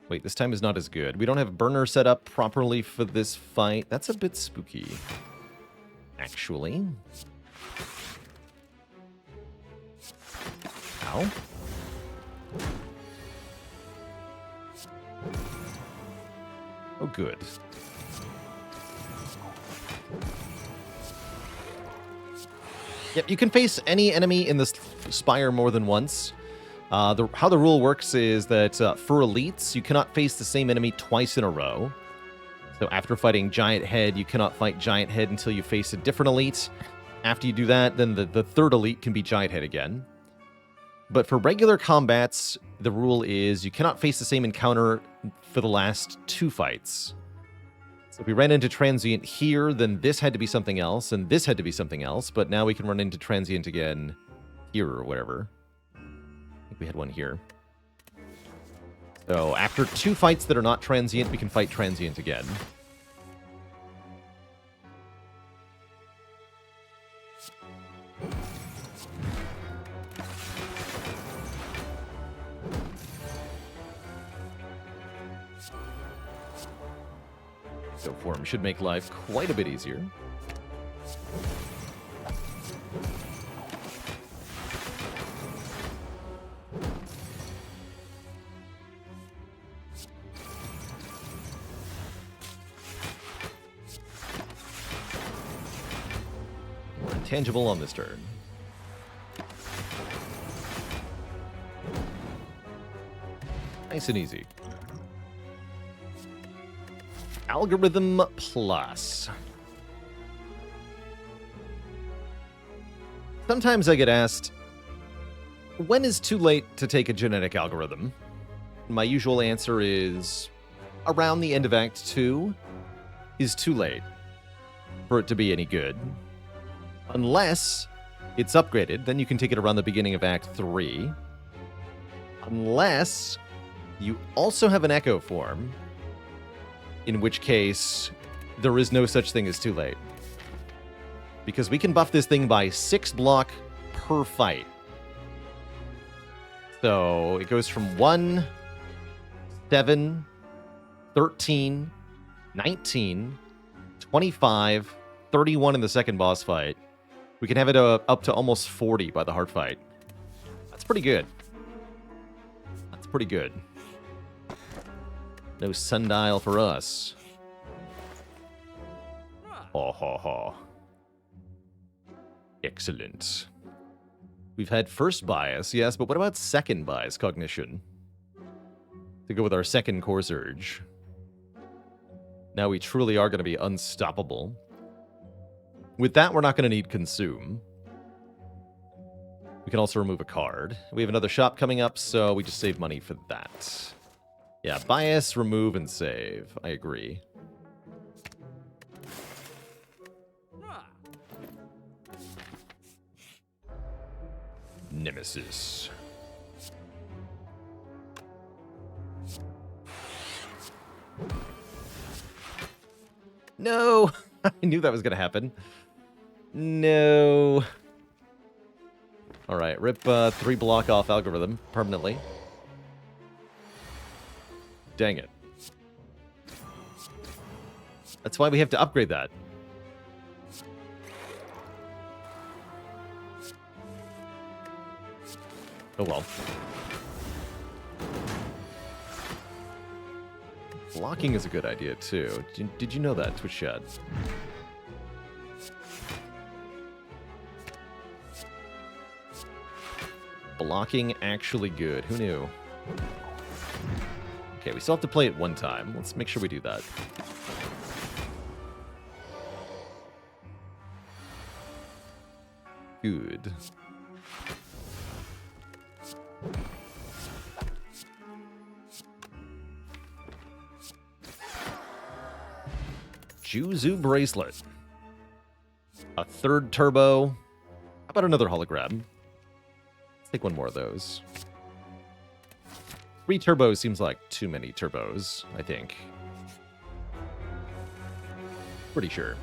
Wait, this time is not as good. We don't have burner set up properly for this fight. That's a bit spooky, actually. Ow. Oh, good. Yep, you can face any enemy in this spire more than once. How the rule works is that for elites, you cannot face the same enemy twice in a row. So after fighting Giant Head, you cannot fight Giant Head until you face a different elite. After you do that, then the third elite can be Giant Head again. But for regular combats, the rule is you cannot face the same encounter for the last 2 fights. So if we ran into Transient here, then this had to be something else, and this had to be something else, but now we can run into Transient again here or whatever. I think we had one here. So after 2 fights that are not Transient, we can fight Transient again. Go for him. Should make life quite a bit easier. We're intangible on this turn. Nice and easy. Algorithm Plus. Sometimes I get asked, when is too late to take a genetic algorithm? My usual answer is around the end of Act 2 is too late for it to be any good. Unless it's upgraded, then you can take it around the beginning of Act 3. Unless you also have an Echo form, in which case there is no such thing as too late. Because we can buff this thing by 6 block per fight. So it goes from 1, 7, 13, 19, 25, 31 in the second boss fight. We can have it up to almost 40 by the hard fight. That's pretty good. That's pretty good. No sundial for us. Ha ha ha. Excellent. We've had first bias, yes, but what about second bias cognition? To go with our second core surge. Now we truly are going to be unstoppable. With that, we're not going to need consume. We can also remove a card. We have another shop coming up, so we just save money for that. Yeah, bias, remove, and save. I agree. Nemesis. No! I knew that was going to happen. No. Alright, rip 3 block off algorithm permanently. Dang it. That's why we have to upgrade that. Oh well. Blocking is a good idea too. Did you know that, Twitch chat? Blocking actually good. Who knew? Okay, we still have to play it one time. Let's make sure we do that. Good. Juzu bracelet. A third turbo. How about another hologram? Let's take one more of those. 3 turbos seems like too many turbos, I think. Pretty sure.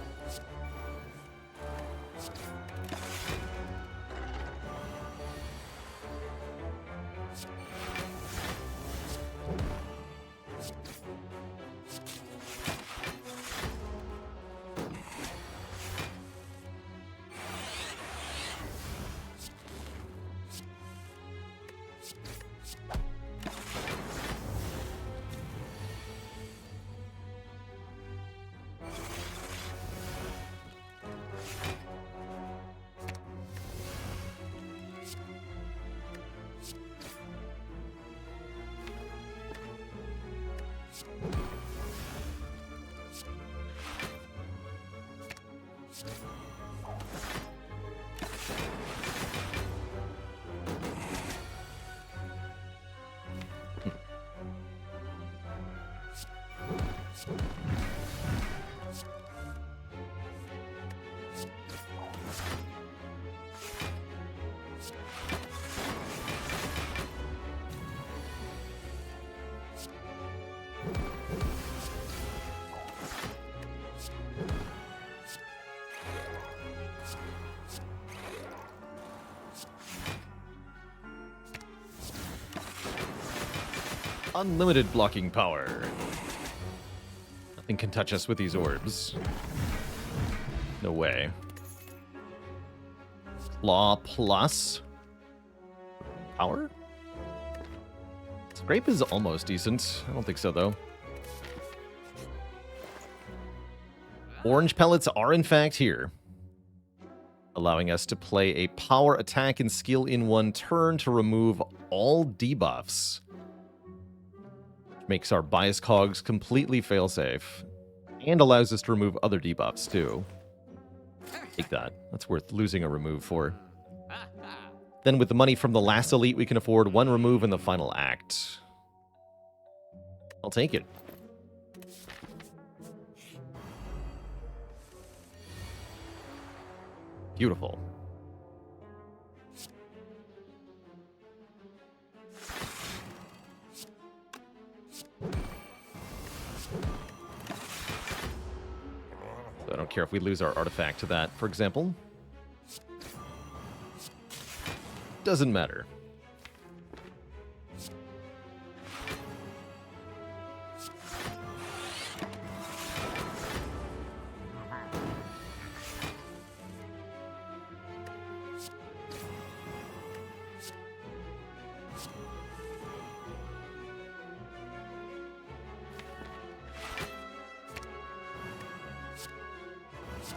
Unlimited blocking power. Nothing can touch us with these orbs. No way. Claw plus power? Scrape is almost decent. I don't think so, though. Orange pellets are, in fact, here, allowing us to play a power attack and skill in one turn to remove all debuffs. Makes our bias cogs completely fail-safe, and allows us to remove other debuffs, too. Take that. That's worth losing a remove for. Then with the money from the last elite, we can afford 1 remove in the final act. I'll take it. Beautiful. So I don't care if we lose our artifact to that, for example. Doesn't matter.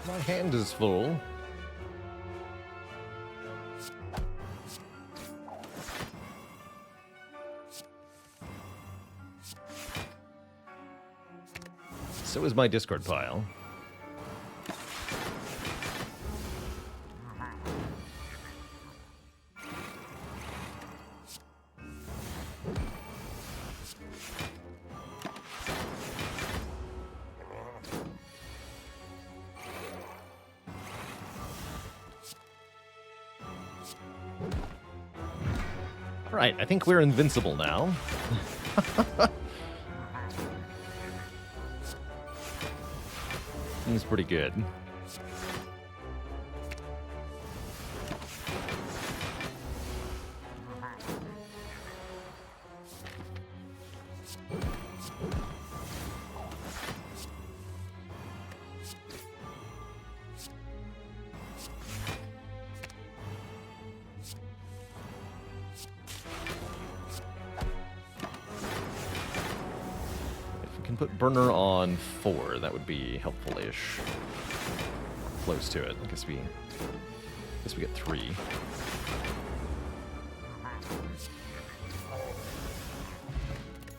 My hand is full. So is my discard pile. Alright, I think we're invincible now. Seems pretty good. Put burner on 4. That would be helpful-ish. Close to it. I guess we get 3.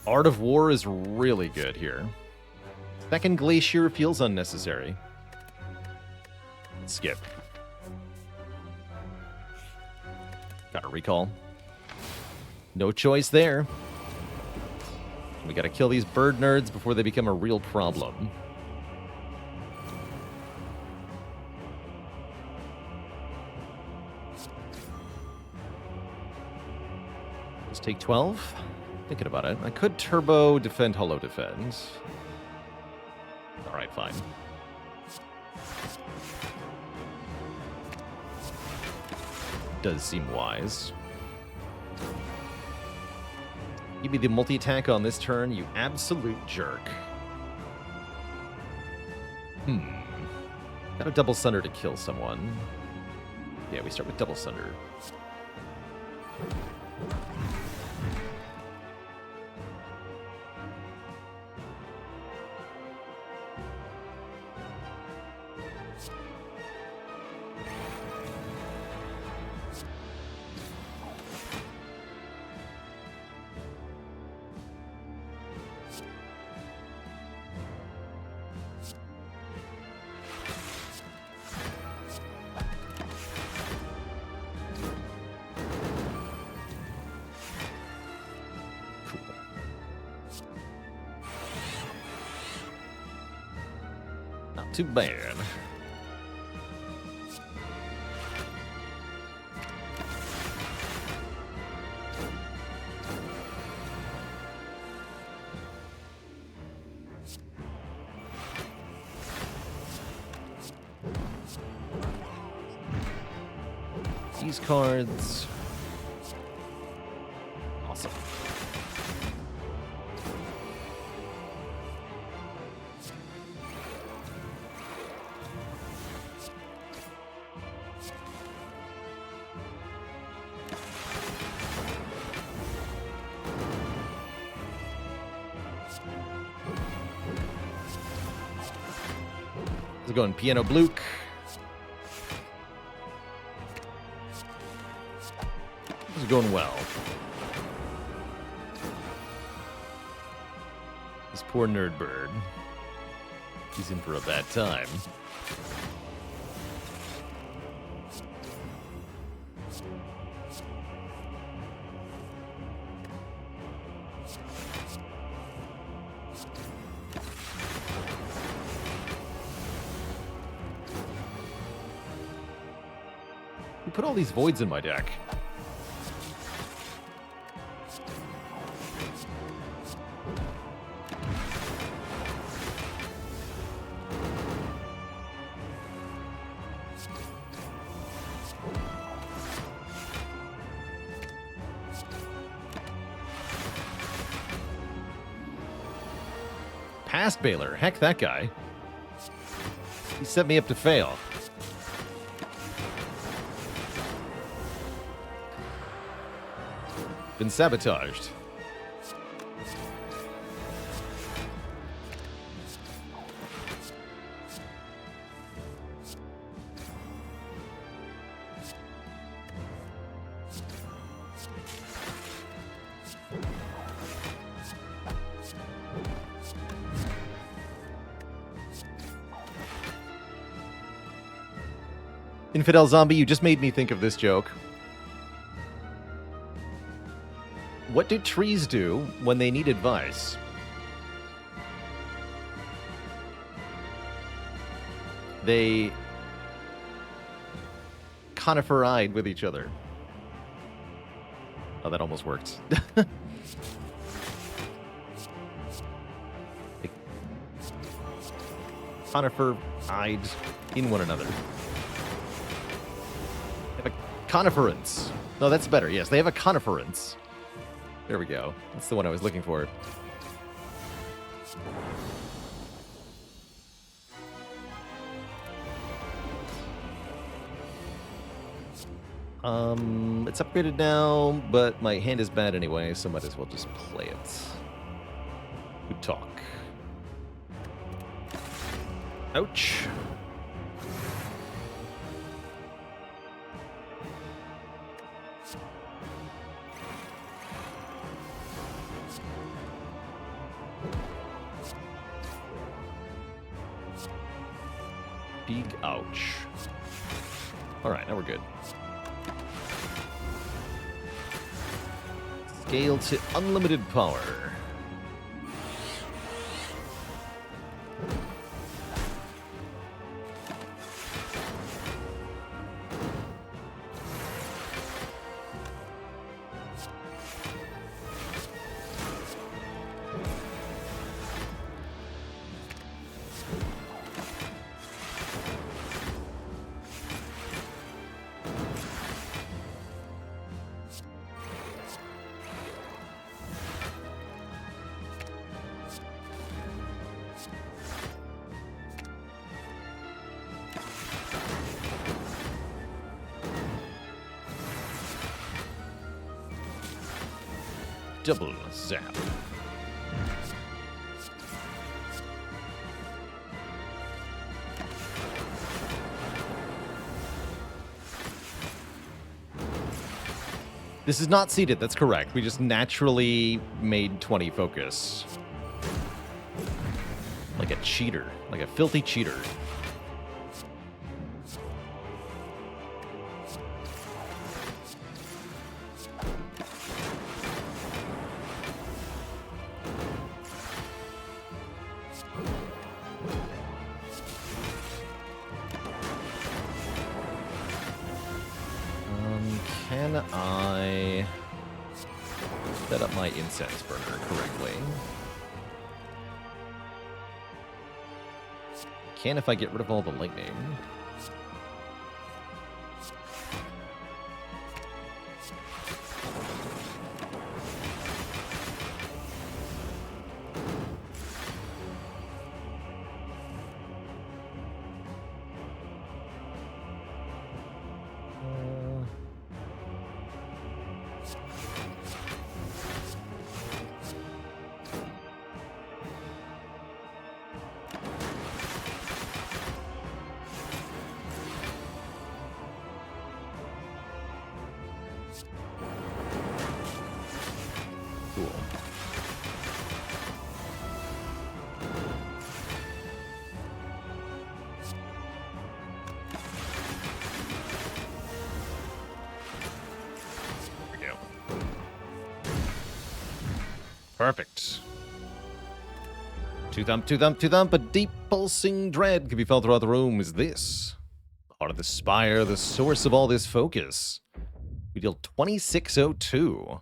Art of War is really good here. Second Glacier feels unnecessary. Skip. Got a recall. No choice there. We gotta kill these bird nerds before they become a real problem. Let's take 12. Thinking about it. I could turbo defend, hollow defend. Alright, fine. Does seem wise. Give me the multi-attack on this turn, you absolute jerk. Got a double sunder to kill someone. Yeah, we start with double sunder. Not too bad. These cards. Awesome. Let's go in Piano Bluke. This is going well. This poor nerd bird. He's in for a bad time. Who put all these voids in my deck? Past Baylor. Heck, that guy. He set me up to fail. Been sabotaged. Infidel Zombie, you just made me think of this joke. What do trees do when they need advice? They conifer-eyed with each other. Oh, that almost worked. They conifer-eyed in one another. They have a coniference. No, that's better. Yes, they have a coniference. There we go. That's the one I was looking for. It's upgraded now, but my hand is bad anyway, so might as well just play it. Good talk. Ouch. Big ouch. Alright, now we're good. Scale to unlimited power. Double zap. This is not seeded, that's correct. We just naturally made 20 focus. Like a cheater. Like a filthy cheater. Can I set up my incense burner correctly? Can if I get rid of all the lightning. Cool. There we go. Perfect. Two thump, a deep pulsing dread can be felt throughout the room. Is this the heart of the spire, the source of all this focus? We deal 2602.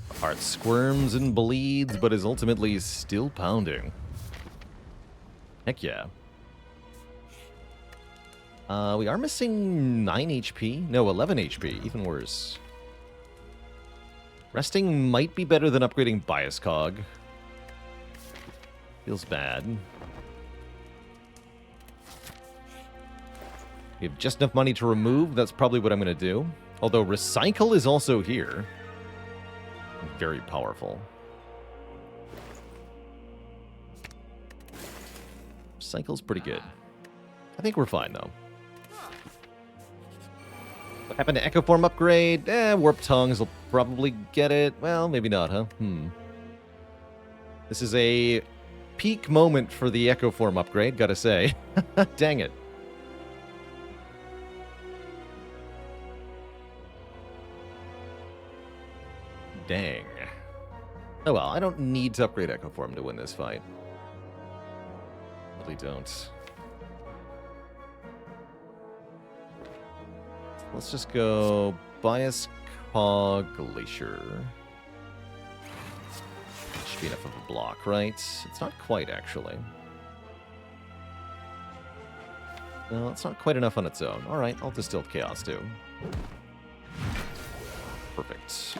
The heart squirms and bleeds, but is ultimately still pounding. Heck yeah. We are missing 9 HP. No, 11 HP. Even worse. Resting might be better than upgrading Bias Cog. Feels bad. We have just enough money to remove. That's probably what I'm going to do. Although Recycle is also here. Very powerful. Recycle's pretty good. I think we're fine, though. What happened to Echo Form upgrade? Warp Tongues will probably get it. Well, maybe not, huh? This is a peak moment for the Echo Form upgrade, gotta say. Dang it. Dang. Oh well, I don't need to upgrade Echo Form to win this fight. Really don't. Let's just go Bias Cog Glacier. Should be enough of a block, right? It's not quite, actually. No, it's not quite enough on its own. Alright, I'll Distilled Chaos too. Perfect.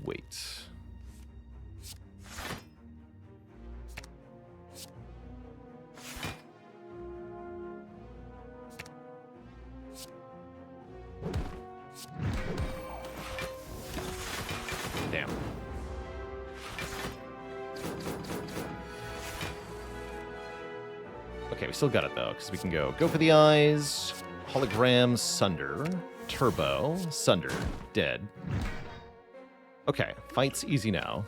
Wait. Damn. Okay, we still got it, though, because we can go for the eyes, hologram, sunder, turbo, sunder, dead. Okay, fight's easy now.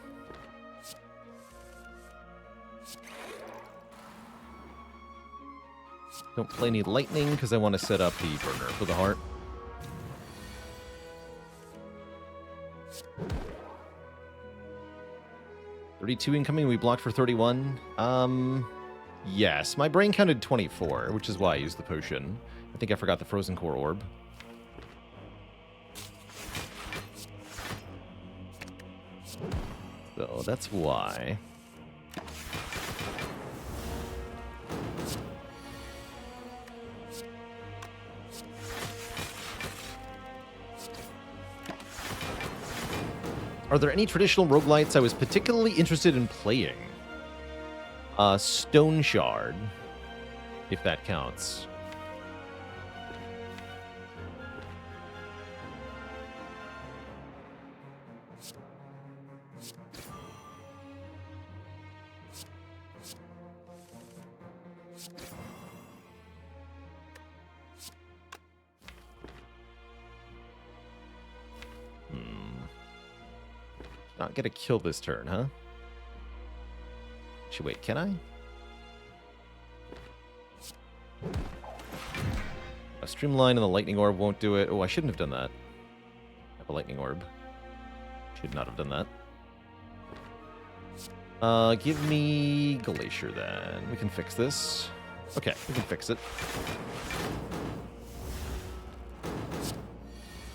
Don't play any lightning, because I want to set up the burner for the heart. $32 incoming, we blocked for 31. Yes, my brain counted 24, which is why I used the potion. I think I forgot the frozen core orb. So that's why. Are there any traditional roguelites I was particularly interested in playing? Stone Shard, if that counts. Not gonna kill this turn, huh? Actually, wait, can I? A streamline and the lightning orb won't do it. Oh, I shouldn't have done that. I have a lightning orb. Should not have done that. Give me Glacier then. We can fix this. Okay, we can fix it.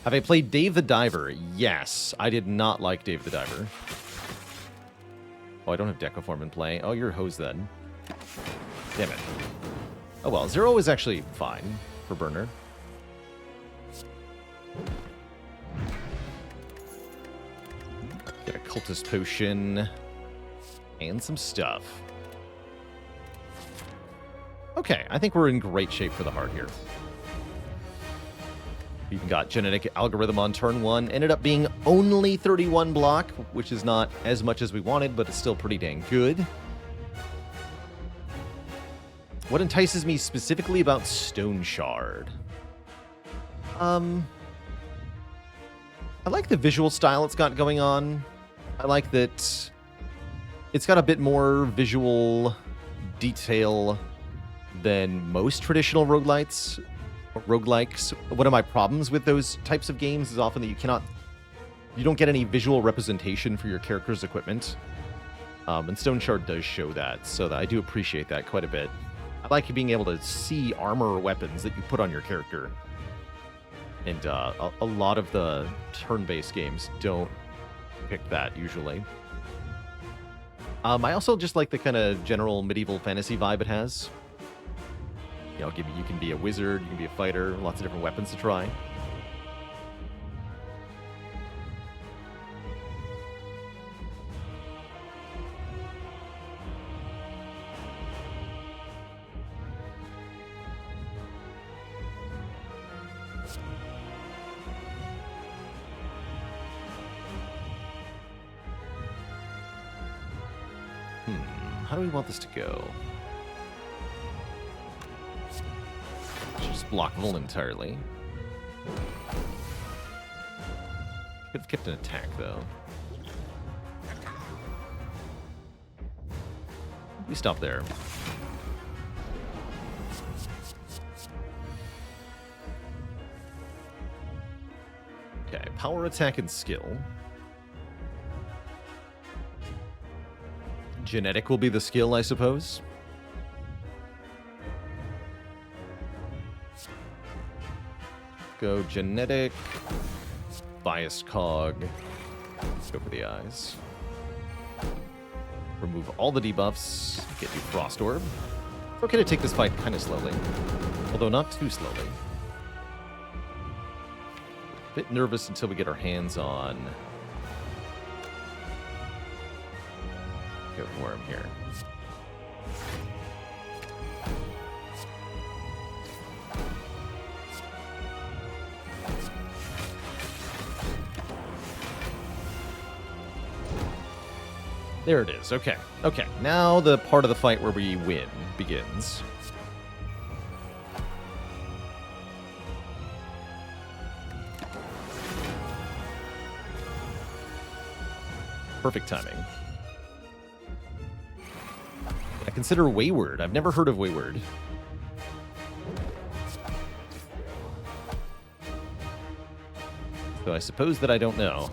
Have I played Dave the Diver? Yes. I did not like Dave the Diver. Oh, I don't have Decoform in play. Oh, you're hosed then. Damn it. Oh well, 0 is actually fine for burner. Get a cultist potion. And some stuff. Okay, I think we're in great shape for the heart here. We even got genetic algorithm on turn 1. Ended up being only 31 block, which is not as much as we wanted, but it's still pretty dang good. What entices me specifically about Stone Shard? I like the visual style it's got going on. I like that it's got a bit more visual detail than most traditional roguelites. Roguelikes. One of my problems with those types of games is often that you don't get any visual representation for your character's equipment. And Stone Shard does show that, so that I do appreciate that quite a bit. I like being able to see armor or weapons that you put on your character. And a lot of the turn-based games don't pick that, usually. I also just like the kind of general medieval fantasy vibe it has. You know, you can be a wizard, you can be a fighter, lots of different weapons to try. How do we want this to go? Just block Vol entirely. Could have kept an attack, though. We stop there. Okay, power, attack, and skill. Genetic will be the skill, I suppose. Go genetic. Biased cog. Let's go for the eyes. Remove all the debuffs. Get you Frost Orb. It's okay to take this fight kind of slowly. Although not too slowly. A bit nervous until we get our hands on... Go for him here. There it is. Okay. Okay. Now the part of the fight where we win begins. Perfect timing. I consider Wayward. I've never heard of Wayward. So I suppose that I don't know.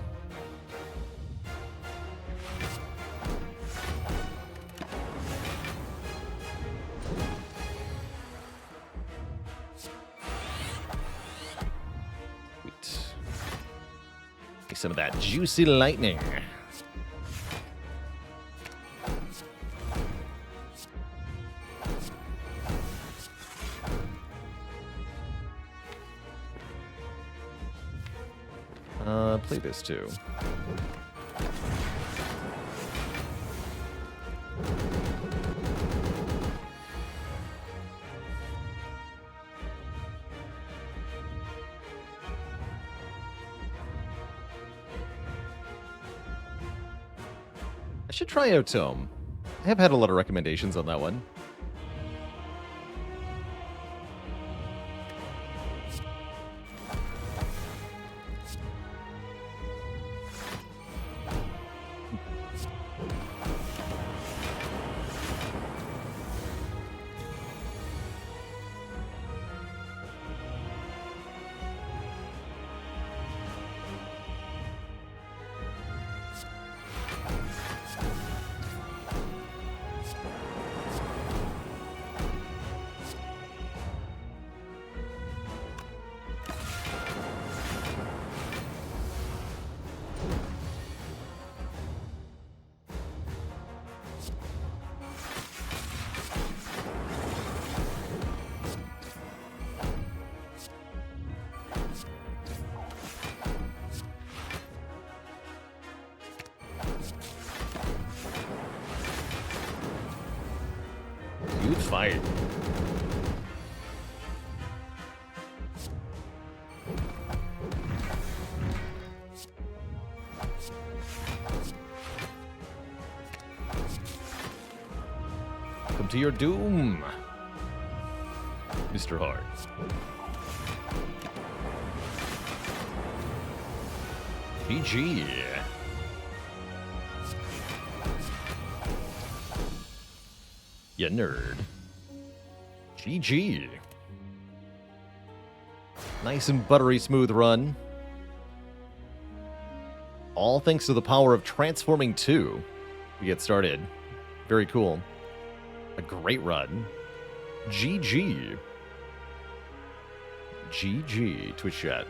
Sweet. Get some of that juicy lightning. Play this too. I should try out Tome. I have had a lot of recommendations on that one. Good fight. Come to your doom, Mr. Hart. GG. You nerd. GG. Nice and buttery smooth run. All thanks to the power of transforming 2. We get started. Very cool. A great run. GG. GG, Twitch chat.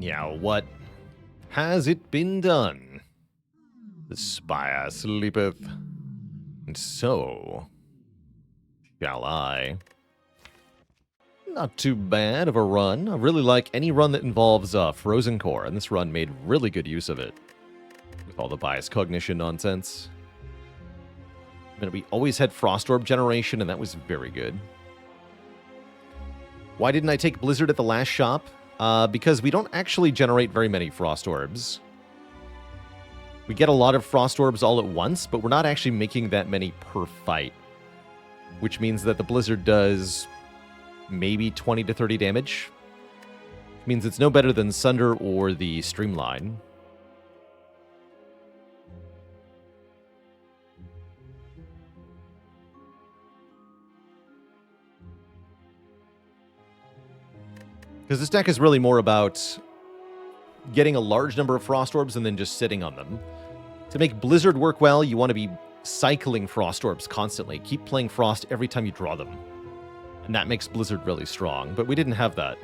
Now what has it been done? The spire sleepeth, and so shall I. Not too bad of a run. I really like any run that involves Frozen Core, and this run made really good use of it. With all the bias cognition nonsense. And we always had Frost Orb generation, and that was very good. Why didn't I take Blizzard at the last shop? Because we don't actually generate very many Frost Orbs. We get a lot of Frost Orbs all at once, but we're not actually making that many per fight. Which means that the Blizzard does maybe 20 to 30 damage. Which means it's no better than Sunder or the Streamline. Because this deck is really more about getting a large number of Frost Orbs and then just sitting on them. To make Blizzard work well, you want to be cycling Frost Orbs constantly. Keep playing Frost every time you draw them. And that makes Blizzard really strong, but we didn't have that.